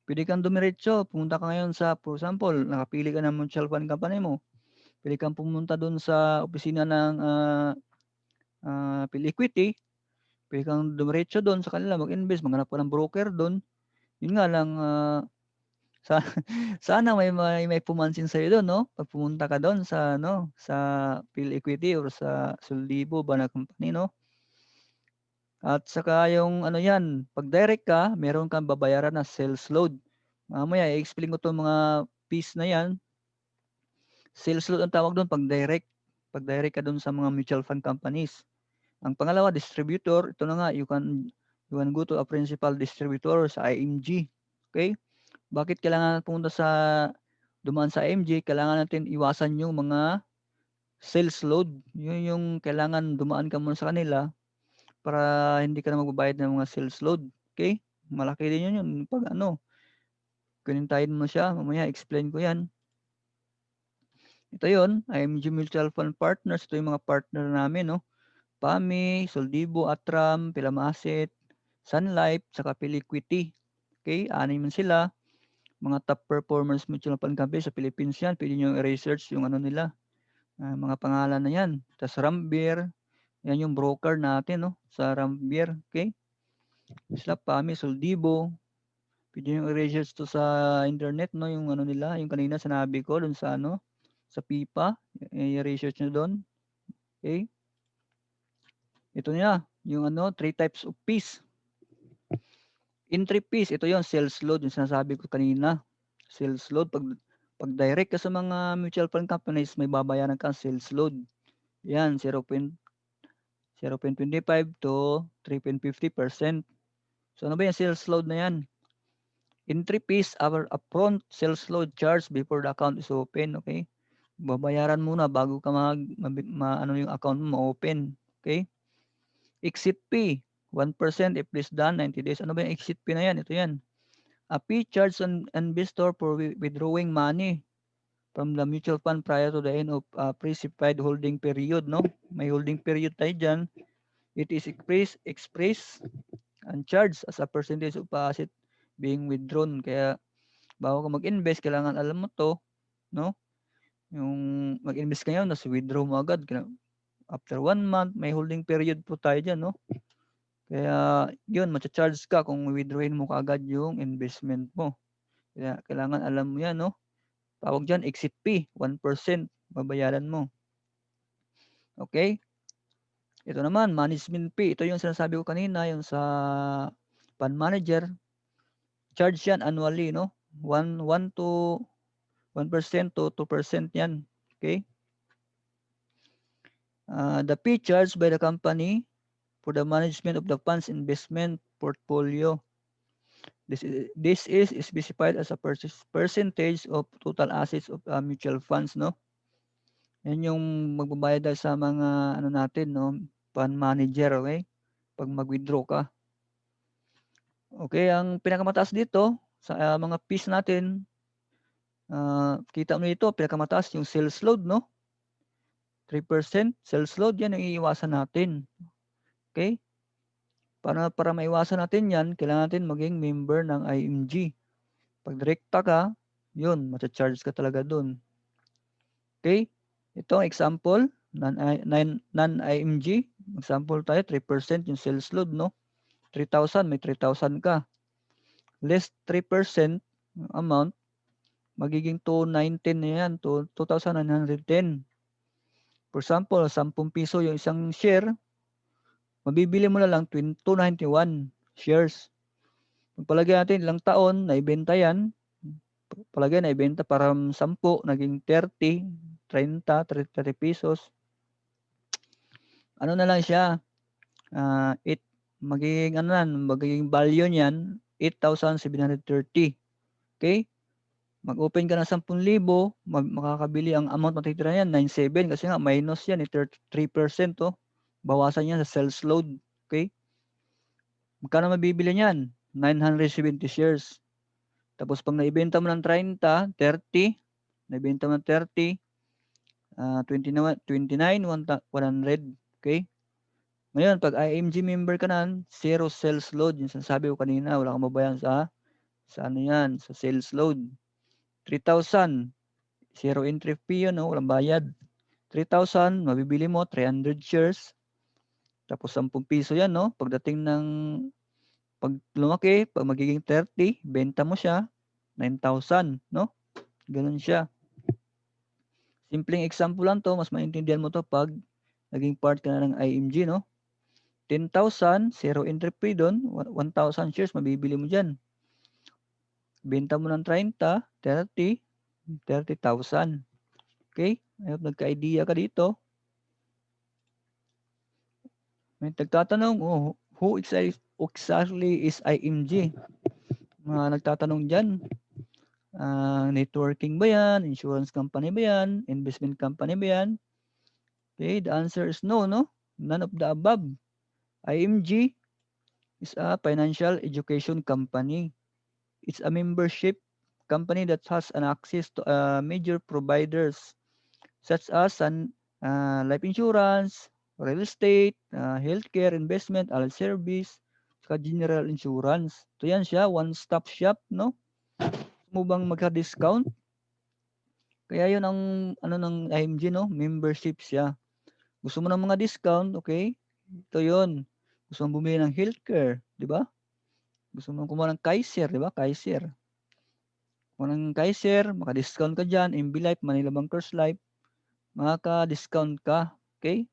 Pwede kang dumiretso, pumunta ka ngayon sa, for example, nakapili ka ng mutual fund company mo. Pwede kang pumunta doon sa opisina ng PhilEquity. Pwede kang dumiretso doon sa kanila, mag-invest, maghanap ka ng broker doon. Yun nga lang, sana may pumansin sa'yo doon, no? Pag pumunta ka doon sa PhilEquity or sa Soldibo ba na company, no? At saka yung ano yan, pag direct ka, meron kang babayaran na sales load. Mamaya i-explain ko 'tong mga fees na yan. Sales load ang tawag doon pag direct. Pag direct ka doon sa mga mutual fund companies. Ang pangalawa, distributor. Ito na nga, you can go to a principal distributor sa IMG. Okay? Bakit kailangan dumaan sa IMG? Kailangan natin iwasan yung mga sales load. Yun yung kailangan dumaan ka muna sa kanila para hindi ka na magbabayad ng mga sales load. Okay? Malaki din yun pag kunintahin mo siya. Mamaya explain ko yan. Ito yun, IMG Mutual Fund Partners. Ito yung mga partner namin, no? PAMI, Soldibo, Atram, Pilam Asset, Sun Life, saka PhilEquity. Okay? 6 sila. Mga top performers mutual fund company sa Philippines yan. Pwede nyo i-research yung ano nila. Mga pangalan na yan. Tapos Rambir. Yan yung broker natin, no? Sa Rambir. Okay? Sila PAMI, Soldibo. Pwede nyo i-research to sa internet, no? Yung ano nila. Yung kanina sinabi ko dun sa sa PIPA. I-research nyo doon. Okay? Ito niya. Yung 3 types of fees. Entry fees, ito yon sales load, yung sinasabi ko kanina. Sales load, pag direct ka sa mga mutual fund companies, may babayaran kang sales load. Yan, 0.25 to 3.50%. So ano ba yung sales load na yan? Entry fees are upfront sales load charge before the account is open, okay? Babayaran muna bago ka yung account mo ma-open, okay? Exit fee, 1% if less than 90 days. Ano ba yung exit fee na yan? Ito yan. A fee charged on investor for withdrawing money from the mutual fund prior to the end of pre-specified holding period, no? May holding period tayo dyan. It is expressed and charged as a percentage of asset being withdrawn. Kaya bago ka mag-invest, kailangan alam mo to, no? Yung mag-invest ka ngayon, tapos withdraw mo agad. After 1 month, may holding period po tayo dyan, no? Kaya yun, matcha-charge ka kung withdrawin mo kaagad yung investment mo. Kaya kailangan alam mo yan, no? Tawag dyan, exit fee, 1% babayaran mo. Okay? Ito naman, management fee. Ito yung sinasabi ko kanina, yung sa fund manager. Charge yan annually, no? 1% to 2% yan. Okay? The fee charged by the company for the management of the fund's investment portfolio. This is specified as a percentage of total assets of mutual funds, no? Yan yung magbabayad sa mga natin, no? Fund manager, okay? Pag mag-withdraw ka. Okay, ang pinakamataas dito sa mga fees natin, kita mo dito, pinakamataas yung sales load, no? 3% sales load, yan ang iiwasan natin. Okay? Para maiwasan natin yan, kailangan natin maging member ng IMG. Pag direkta ka, yun, macha-charge ka talaga dun. Okay? Ito ang example, non-IMG. Example tayo, 3% yung sales load, no? 3,000, may 3,000 ka. Less 3% amount, magiging 219 na yan, 2,910. For example, 10 piso yung isang share, mabibili mo na lang 291 shares. Pagpalagay natin ilang taon, naibenta yan, palagay naibenta para 10, naging 30, 30 pesos. Ano na lang siya, magiging value niyan, 8,730. Okay? Mag-open ka ng 10,000, makakabili ang amount matitira niyan, 97 kasi nga minus yan, 33%. Bawasan yan sa sales load. Okay? Magkano mabibili niyan? 970 shares. Tapos pag naibenta mo ng 30, 30, naibenta mo ng 30, 29, 100. Okay? Ngayon, pag IMG member ka na, zero sales load. Yung sinasabi ko kanina, wala kang mabayan sa ano yan, sa sales load. 3,000, zero entry fee yun, no? Walang bayad. 3,000, mabibili mo, 300 shares. Tapos 10 piso yan, no? Pagdating ng, pag lumaki, pag magiging 30, benta mo siya, 9,000, no? Ganun siya. Simpleng example lang to, mas maintindihan mo to pag naging part ka na ng IMG, no? 10,000, zero entry fee doon, 1,000 shares, mabibili mo dyan. Benta mo ng 30, 30, 30,000. Okay? I hope nagka-idea ka dito. May nagtatanong, who exactly is IMG? Mga nagtatanong dyan, networking ba yan? Insurance company ba yan? Investment company ba yan? Okay, the answer is no, no? None of the above. IMG is a financial education company. It's a membership company that has an access to major providers such as life insurance, real estate, healthcare, investment, allied service, saka general insurance. So yan siya, one-stop shop, no? Gusto mo bang magka-discount? Kaya yun ang ano ng IMG, no? Membership siya. Gusto mo ng mga discount, okay? Ito yun. Gusto mo bumili ng healthcare, di ba? Gusto mo kumuha ng Kaiser, di ba? Kaiser. Kung ng Kaiser, maka-discount ka dyan. MB Life, Manila Bankers Life, makaka-discount ka. Okay?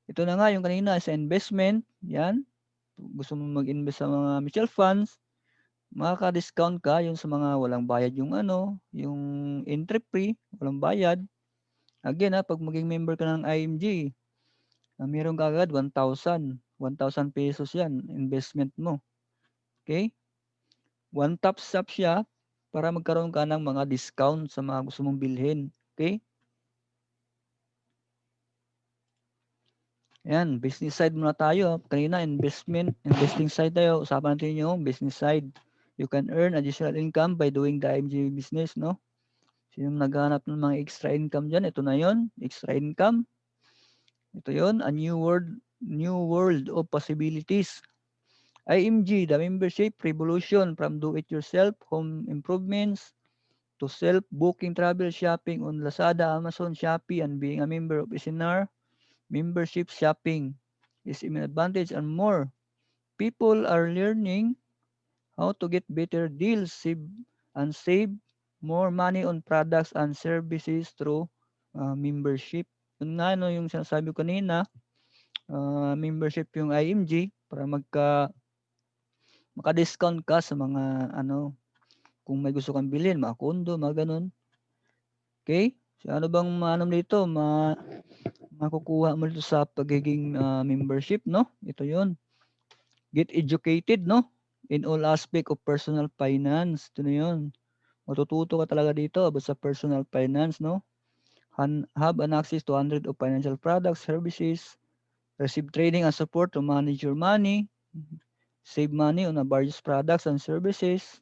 Ito na nga yung kanina sa investment. Yan. Gusto mo mag-invest sa mga mutual funds, makaka-discount ka yung sa mga walang bayad yung yung entry fee, walang bayad. Again, pag maging member ka ng IMG, meron ka agad 1,000 pesos yan, investment mo. Okay? One top stop siya para magkaroon ka ng mga discount sa mga gusto mong bilhin. Okay? Yan, business side muna tayo. Kanina, investing side tayo. Usapan natin yung business side. You can earn additional income by doing the IMG business, no? Sino naghahanap ng mga extra income dyan? Ito na yon, extra income. Ito yon, a new world of possibilities. IMG, the membership revolution from do-it-yourself home improvements to self-booking travel shopping on Lazada, Amazon, Shopee, and being a member of SNR. Membership shopping is an advantage and more. People are learning how to get better deals, save more money on products and services through membership. Yun nga yung sinasabi ko kanina, membership yung IMG para maka-discount ka sa mga kung may gusto kang bilhin, mga kondo, mga ganun. Okay? So, ano bang dito? Makukuha mo dito sa pagiging membership, no? Ito yon. Get educated, no? In all aspect of personal finance. Ito na yun. Matututo ka talaga dito about sa personal finance, no? Have an access to hundreds of financial products, services, receive training and support to manage your money, save money on various products and services,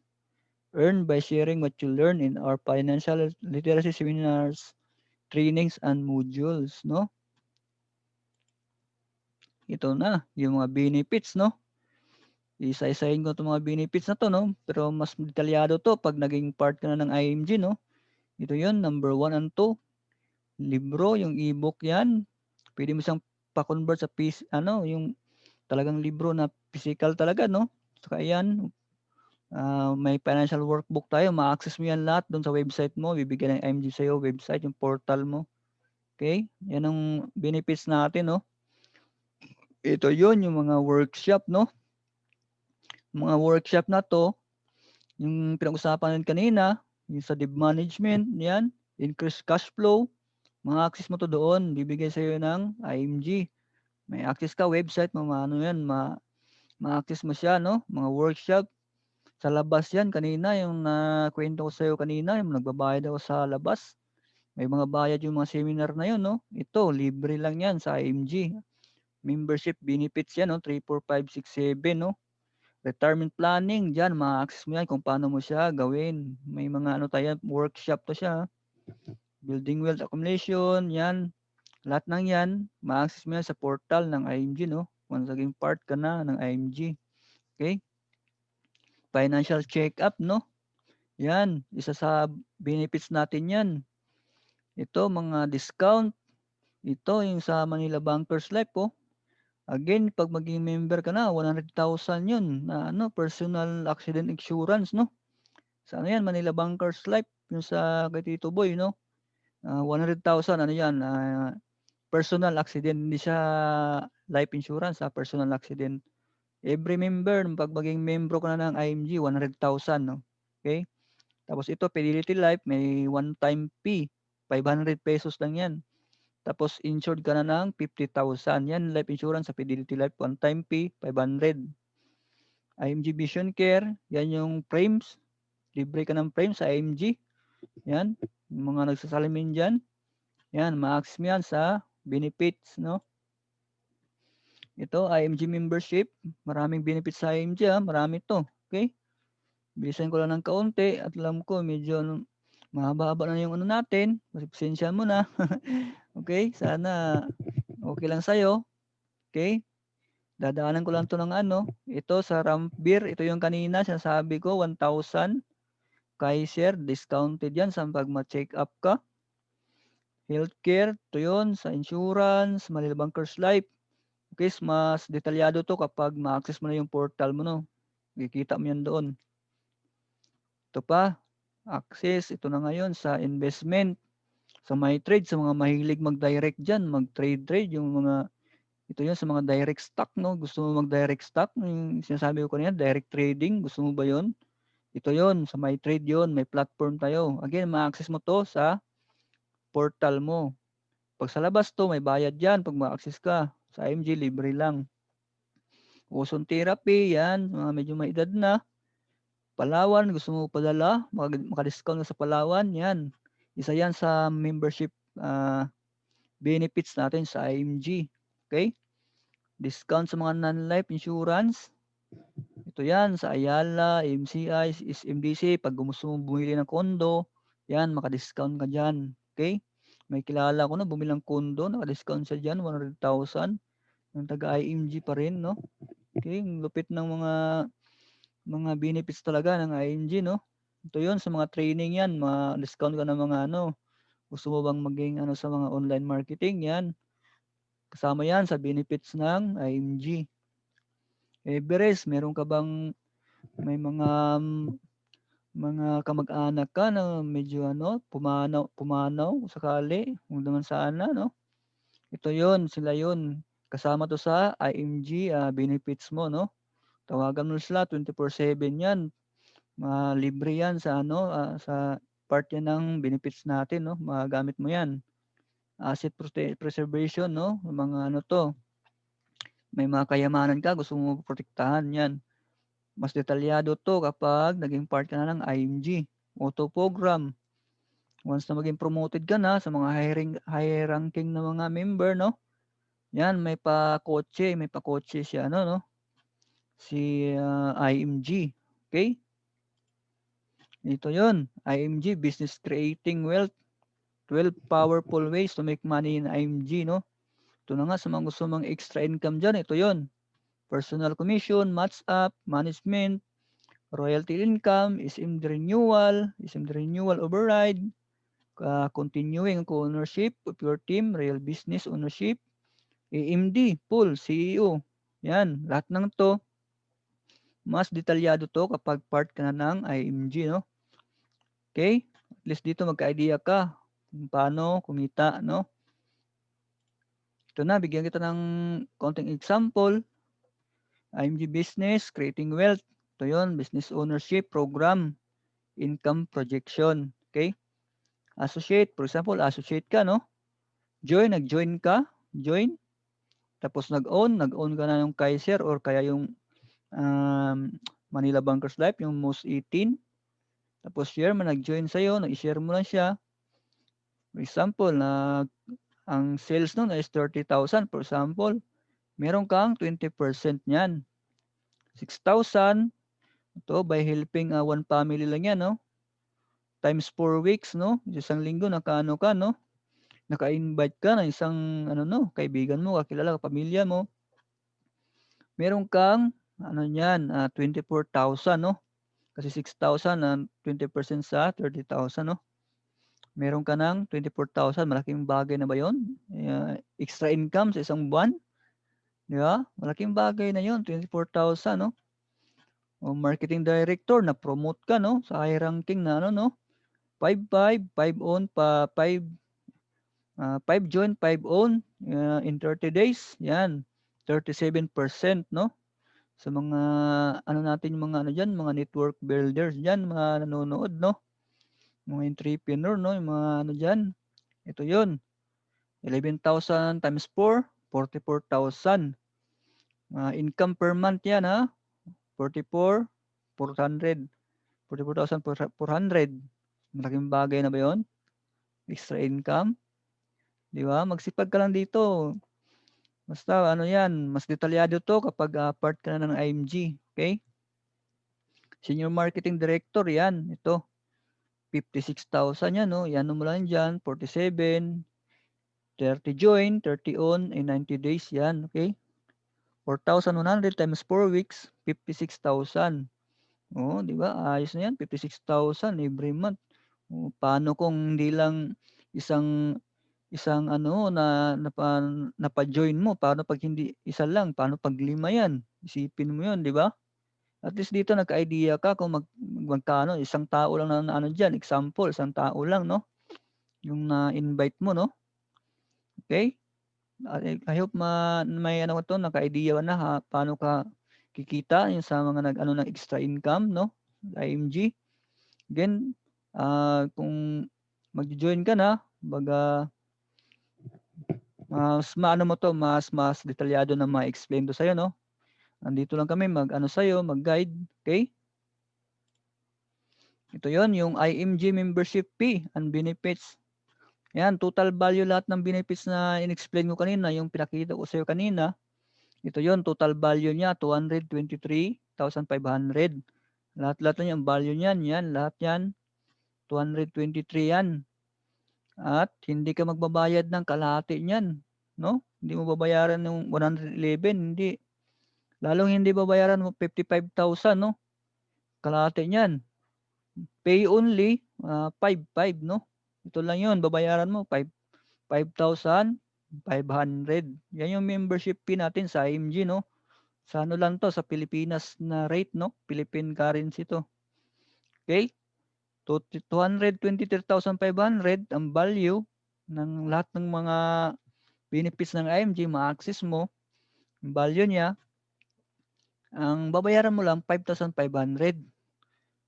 earn by sharing what you learn in our financial literacy seminars, trainings, and modules, no? Ito na, yung mga benefits, no? Isa-isahin ko 'tong mga benefits na 'to, no? Pero mas detalyado 'to 'pag naging part ka na ng IMG, no? Ito 'yun, number 1 and 2. Libro, yung e-book 'yan. Pwede mo siyang pa-convert sa yung talagang libro na physical talaga, no? Saka 'yan, may financial workbook tayo. Ma-access mo 'yan lahat do'n sa website mo. Bibigyan ng IMG sa'yo website, yung portal mo. Okay? 'Yan ang benefits natin, no? Ito 'yun, yung mga workshop, no? Mga workshop na 'to, yung pinag-usapan natin kanina, yung sa debt management, 'yan, increase cash flow, mga access mo 'to doon, bibigay sa'yo ng IMG. May access ka website mo, maano 'yan, ma-access mo siya, no? Mga workshop sa labas 'yan kanina, yung nakuwento ko sa'yo kanina, yung nagbabayad ako sa labas. May mga bayad yung mga seminar na 'yun, no? Ito libre lang 'yan sa IMG. Membership benefits 'yan, no? 3, 4, 5, 6, 7, no? Retirement planning, diyan ma-access mo 'yan kung paano mo siya gawin. May mga ano tayo, workshop 'to siya. Building wealth accumulation, 'yan. Lahat ng 'yan, ma-access mo 'yan sa portal ng IMG, no? Once naging part ka na ng IMG. Okay? Financial check-up, no? 'Yan, isa sa benefits natin 'yan. Ito, mga discount. Ito, yung sa Manila Bankers Life, oh. Again, 'pag maging member ka na, 100,000 'yun na ano, personal accident insurance, no? Sa ano 'yan, Manila Bankers Life, yung sa kay Tito Boy, no? 100,000 ano 'yan, personal accident, hindi siya life insurance, personal accident. Every member, 'pag maging membro ka na ng IMG, 100,000, no? Okay? Tapos ito, Fidelity Life, may one-time fee, ₱500 lang 'yan. Tapos insured ka na ng 50,000. 'Yan, life insurance sa Fidelity Life, one-time fee, 500. IMG Vision Care, 'yan yung frames, libre ka ng frames sa IMG. 'Yan, yung mga nagsasalamin diyan. 'Yan, ma-access mo 'yan sa benefits, no? Ito, IMG membership, maraming benefits sa IMG, marami 'to, okay? Bilisan ko lang ng kaunti at alam ko medyo mahaba-haba na yung ano natin, pasensyahan mo na. Okay, sana okay lang sa'yo, okay? Dadaanan ko lang 'to ng ano, ito sa Ramp Beer, ito yung kanina sinasabi ko, 1,000 Kaiser, discounted 'yan sa 'pag ma-check up ka. Healthcare, ito yun, sa insurance, Manila Bankers Life. Okay, mas detalyado 'to kapag ma-access mo na yung portal mo, no? Makikita mo yan doon. Ito pa, access, ito na ngayon sa investment, sa MyTrade, sa mga mahilig mag-direct diyan, mag-trade yung mga ito yun sa mga direct stock, no? Gusto mo mag-direct stock, yung sinasabi ko kanina, direct trading, gusto mo ba yun? Ito yun, sa MyTrade yun, may platform tayo. Again, ma-access mo 'to sa portal mo. 'Pag sa labas 'to, may bayad yan 'pag ma-access ka. Sa IMG, libre lang. Ozone therapy, yan, mga medyo may edad na. Palawan, gusto mo padala, maka-discount ka sa Palawan, yan. Isa yan sa membership benefits natin sa IMG. Okay? Discount sa mga non-life insurance. Ito yan, sa Ayala, MCI, SMDC, pag gusto mong bumili ng kondo, yan, maka-discount ka dyan. Okay? May kilala ko na bumili ng kondo, naka-discount siya dyan, 100,000. Yung taga-IMG pa rin, no? Okay, lupit ng mga benefits talaga ng IMG, no? Ito yun, sa mga training yan, ma-discount ka ng mga ano, gusto mo bang maging ano sa mga online marketing, yan. Kasama yan sa benefits ng IMG. Everest, meron ka bang may mga kamag-anak ka na medyo ano, pumanaw sakali, huwag naman sana, no? Ito yun, sila yun. Kasama to sa IMG benefits mo, no? Tawagan mo sila 24/7 yan. Libre yan sa ano, sa part yan ng benefits natin, no? Magagamit mo yan. Asset preservation, no? Mga ano to, may mga kayamanan ka, gusto mo protektahan yan. Mas detalyado to kapag naging part ka na ng IMG. Auto program. Once na maging promoted ka na sa mga high ranking na mga member, no? Yan, may pa-kotse siya, ano, no? Si IMG. Okay? Ito yon, IMG, Business Creating Wealth. 12 powerful ways to make money in IMG, no? Ito na nga, sa mga gusto mong extra income dyan, ito yon. personal commission, match up, management, royalty income, SMD renewal override, continuing ownership of your team, real business ownership, AMD, pool, CEO. Yan, lahat ng to, mas detalyado to kapag part ka na ng IMG, no? Okay? At least dito magka-idea ka kung paano kumita, no? Ito na, bigyan kita ng konting example. IMG Business, Creating Wealth. Ito yun, Business Ownership Program, Income Projection. Okay? Associate, for example, associate ka, no? Nag-join ka, join. Tapos nag-own ka na yung Kaiser or kaya yung Manila Bankers Life, yung most 18. Tapos share mo, nag-join sa'yo, nag-share mo lang siya. For example, ang sales nun is 30,000, for example. Meron kang 20% niyan. 6,000. Ito, by helping one family lang yan, no? Times 4 weeks, no? Isang linggo, nakaano ka, no? Naka-invite ka ng isang, kaibigan mo, kakilala, pamilya mo. Meron kang, 24,000, no? Kasi 6,000 na 20% sa 30,000, no? Meron ka ng 24,000, malaking bagay na ba yun? Extra income sa isang buwan? Di ba? Malaking bagay na yun, 24,000, no? O marketing director, na-promote ka, no? Sa high ranking na, 5-5, 5 on, 5 join, 5 on, in 30 days. Yan, 37%, no? Sa mga, natin yung mga, mga network builders dyan, mga nanonood, no? Mga entrepreneur, no? Yung mga, dyan. Ito yun. 11,000 times 4, 44,000. Income per month yan, ha? 44,400. 44,400. Malaking bagay na ba yun? Extra income. Di ba? Magsipag ka lang dito. Basta yan, mas detalyado to kapag part ka na ng IMG. Okay? Senior Marketing Director, yan. Ito. 56,000 yan, no? Yan mo lang dyan. 47. 30 join, 30 on, in 90 days yan. Okay? 4,100 times 4 weeks, 56,000. Oh, di ba? Ayos na yan. 56,000 every month. Oh, paano kung hindi lang isang napa-join mo? Paano pag hindi isa lang? Paano pag 5 yan? Isipin mo yun, di ba? At least dito nagka-idea ka kung magkano, isang tao lang na diyan, example, isang tao lang, no? Yung na-invite mo, no? Okay? I hope may naka-idea na ha, paano ka kikita yung sa mga ng extra income, no? IMG. Again, kung mag-join ka na, baga mas detalyado na ma-explain to sa'yo, no? Andito lang kami mag-guide, okay? Ito yon yung IMG membership fee and benefits. Yan, total value lahat ng benefits na in-explain ko kanina, yung pinakita ko sa'yo kanina. Ito yon total value niya, 223,500. Lahat-lahat na yung value niyan, lahat yan, 223 yan. At hindi ka magbabayad ng kalahati niyan, no? Hindi mo babayaran ng 111, hindi. Lalong hindi babayaran mo 55,000, no? Kalahati niyan. Pay only 5,500, no? Ito lang 'yon, babayaran mo 5,500. Yan yung membership fee natin sa IMG, no? Sa lang to, sa Pilipinas na rate, no? Philippine currency to. Okay? 223,500 ang value ng lahat ng mga benefits ng IMG, ma-access mo. Ang value niya, ang babayaran mo lang 5,500.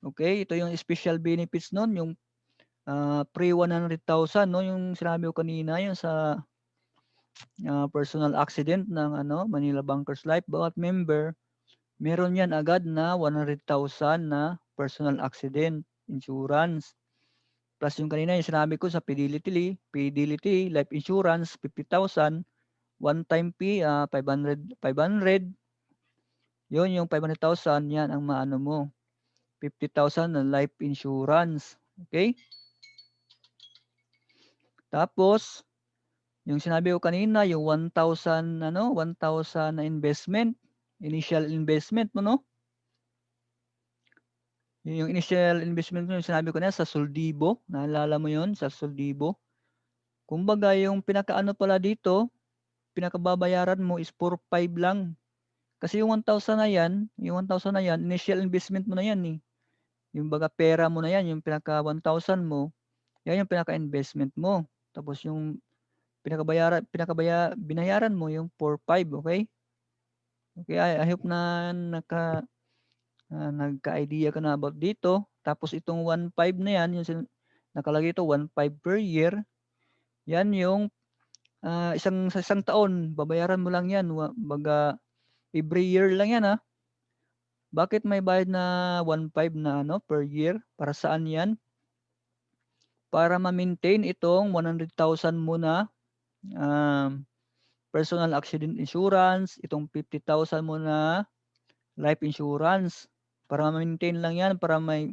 Okay? Ito yung special benefits nun, yung pre 100,000, no? Yung sinabi ko kanina, yung sa personal accident ng Manila Bankers Life, bawat member meron yan agad na 100,000 na personal accident insurance. Plus yung kanina yung sinabi ko sa Fidelity Life Insurance, 50,000. One time fee, 500. Yun yung 500,000, yan ang maano mo. 50,000 na life insurance. Okay? Tapos, yung sinabi ko kanina, yung 1,000 na investment. initial investment mo, no? Yung initial investment mo, yung sinabi ko na sa Soldibo, naalala mo yon sa Soldibo? Kumbaga yung pinakaano pala dito, pinakababayaran mo is 4,500 lang. Kasi yung 1,000 na yan, initial investment mo na yan eh. Yung baga pera mo na yan, yung pinaka 1,000 mo, yan yung pinaka-investment mo. Tapos yung binayaran mo yung 4,500, okay? Okay, I hope na nagka-idea ka na about dito. Tapos itong 1,500 na yan, yung nakalagay ito 1,500 per year. Yan yung sa isang taon, babayaran mo lang yan. Baga every year lang yan ha. Bakit may bayad na 1,500 na per year? Para saan yan? Para ma-maintain itong 100,000 mo na personal accident insurance, itong 50,000 mo na life insurance. Para ma-maintain lang yan, para may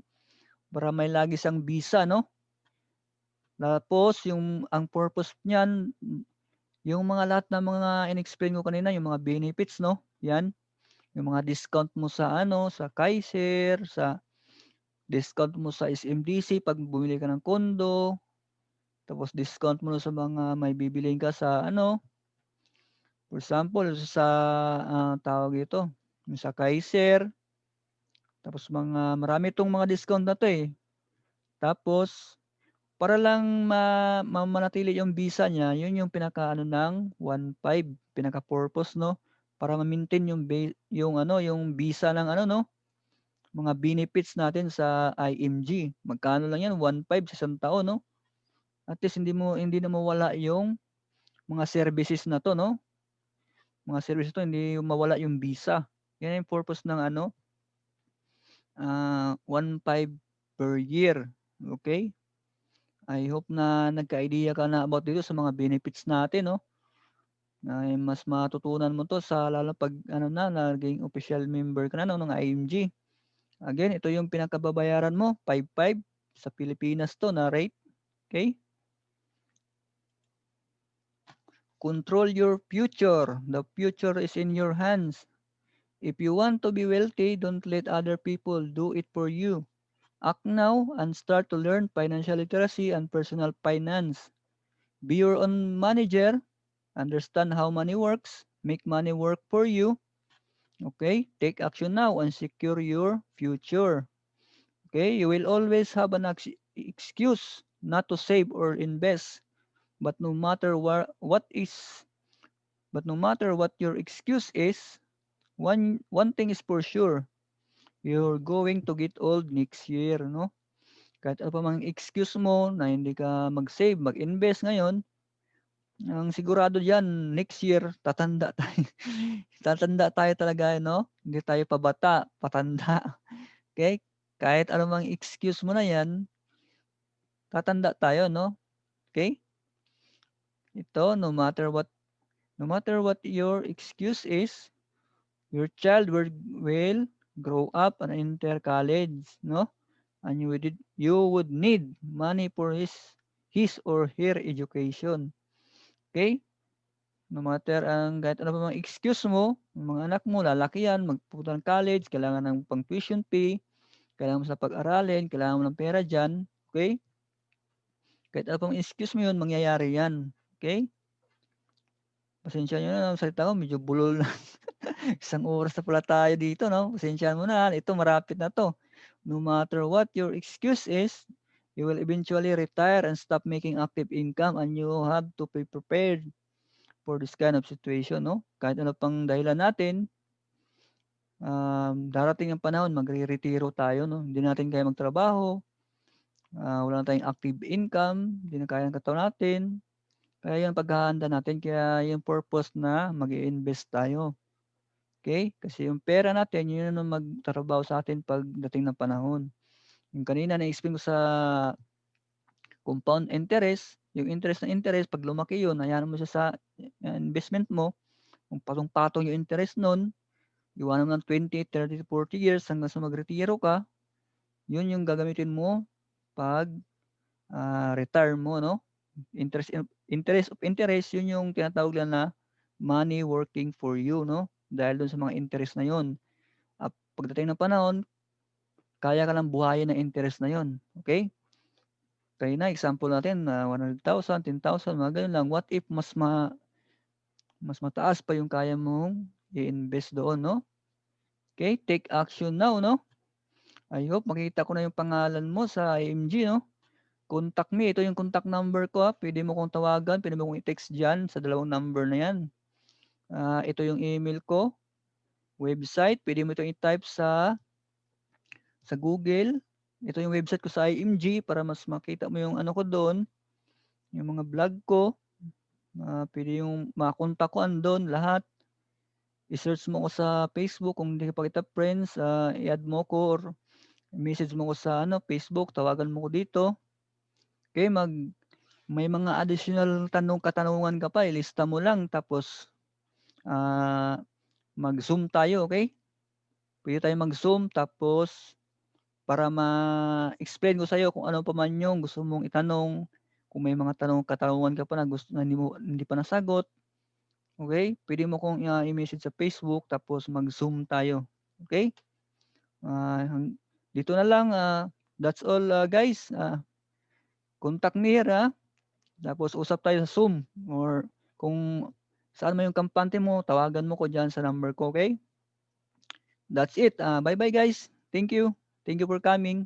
lagi siyang visa, no? Tapos ang purpose niyan, yung mga lahat ng mga in-explain ko kanina, yung mga benefits, no? Yan, yung mga discount mo sa sa Kaiser, sa discount mo sa SMDC pag bumili ka ng kondo, tapos discount mo sa mga may bibilhin ka sa for example, sa tawag ito, sa Kaiser, tapos marami itong mga discount na 'to eh. Tapos para lang manatili yung visa niya, yun yung pinakaano ng 1,500, pinaka-purpose 'no, para ma-maintain yung visa ng 'no, mga benefits natin sa IMG. Magkano lang yan, 1,500 sa isang taon 'no. At least hindi na mawala yung mga services na 'to 'no. Mga services 'to hindi mawala yung visa. Yan yung purpose ng 1,500 per year, okay? I hope na nagka-idea ka na about dito sa mga benefits natin 'no, na mas matutunan mo 'to sa lalo 'pag naging official member ka na 'no ng IMG. Again, ito yung pinakababayaran mo, 5,500 sa Pilipinas 'to na rate, okay? Control your future. The future is in your hands. If you want to be wealthy, don't let other people do it for you. Act now and start to learn financial literacy and personal finance. Be your own manager. Understand how money works. Make money work for you. Okay? Take action now and secure your future. Okay? You will always have an excuse not to save or invest. But no matter no matter what your excuse is, one thing is for sure. You're going to get old next year, no? Kahit ano pa mang excuse mo na hindi ka mag-save, mag-invest ngayon, ang sigurado diyan next year tatanda tayo. Tatanda tayo talaga, no? Hindi tayo pabata, patanda. Okay? Kahit ano mang excuse mo na 'yan, tatanda tayo, no? Okay? Ito, no matter what your excuse is, your child will grow up and enter college, no? And you would need money for his or her education. Okay? No matter kahit ano pa mga excuse mo, yung mga anak mo lalaki yan, magpupunta ng college, kailangan ng pang tuition fee, kailangan mo sa pag-aralin, kailangan mo ng pera diyan, okay? Kahit ano pang excuse mo yun, mangyayari yan, okay? Pasensya niyo na, ang salita ko medyo bulol na. Isang oras na pala tayo dito, no? Pasensyahan mo na, ito marapit na 'to. No matter what your excuse is, you will eventually retire and stop making active income and you have to be prepared for this kind of situation, no? Kahit ano pang dahilan natin, darating ang panahon magreretiro tayo, no? Hindi natin kaya magtrabaho, wala na tayong active income, hindi na kaya ng katawan natin. Kaya 'yun paghahanda natin, kaya yung purpose na mag-i-invest tayo. Okay? Kasi yung pera natin, yun ang magtatrabaho sa atin pagdating ng panahon. Yung kanina na-explain ko sa compound interest, yung interest na interest, pag lumaki yun, hayaan mo siya sa investment mo, kung patong-patong yung interest nun, iwanan mo ng 20, 30, 40 years hanggang sa magretiro ka, yun yung gagamitin mo pag retire mo, no? Interest of interest, yun yung tinatawag lang na money working for you, no? dahil dun sa mga interest na yun. At pagdating ng panahon, kaya ka lang buhayin ng interest na yun. Okay? Kaya na, example natin, 100,000, 10,000, mga ganun lang. What if mas mataas pa yung kaya mong i-invest doon, no? Okay, take action now, no? I hope makita ko na yung pangalan mo sa IMG, no? Contact me. Ito yung contact number ko. Pwede mo kong tawagan. Pwede mo kong i-text dyan sa dalawang number na yan. Ito yung email ko. Website. Pwede mo itong i-type sa Google. Ito yung website ko sa IMG para mas makita mo yung ano ko doon. Yung mga vlog ko. Pwede yung makontak ko andon lahat. I-search mo ko sa Facebook kung hindi ka pa kita friends. I-add mo ko or message mo ko sa Facebook. Tawagan mo ko dito. Okay, may mga additional katanungan ka pa, ilista mo lang tapos mag-Zoom tayo, okay? Pwede tayo mag-Zoom tapos para ma-explain ko sa iyo kung ano pa man yung gusto mong itanong, kung may mga katanungan ka pa na gusto na hindi pa nasagot, okay? Pwede mo kong i-message sa Facebook tapos mag-Zoom tayo, okay? Dito na lang, that's all guys. Contact me here, tapos usap tayo sa Zoom or kung saan mo yung kampante mo, tawagan mo ko dyan sa number ko, okay? That's it. Bye-bye guys. Thank you. Thank you for coming.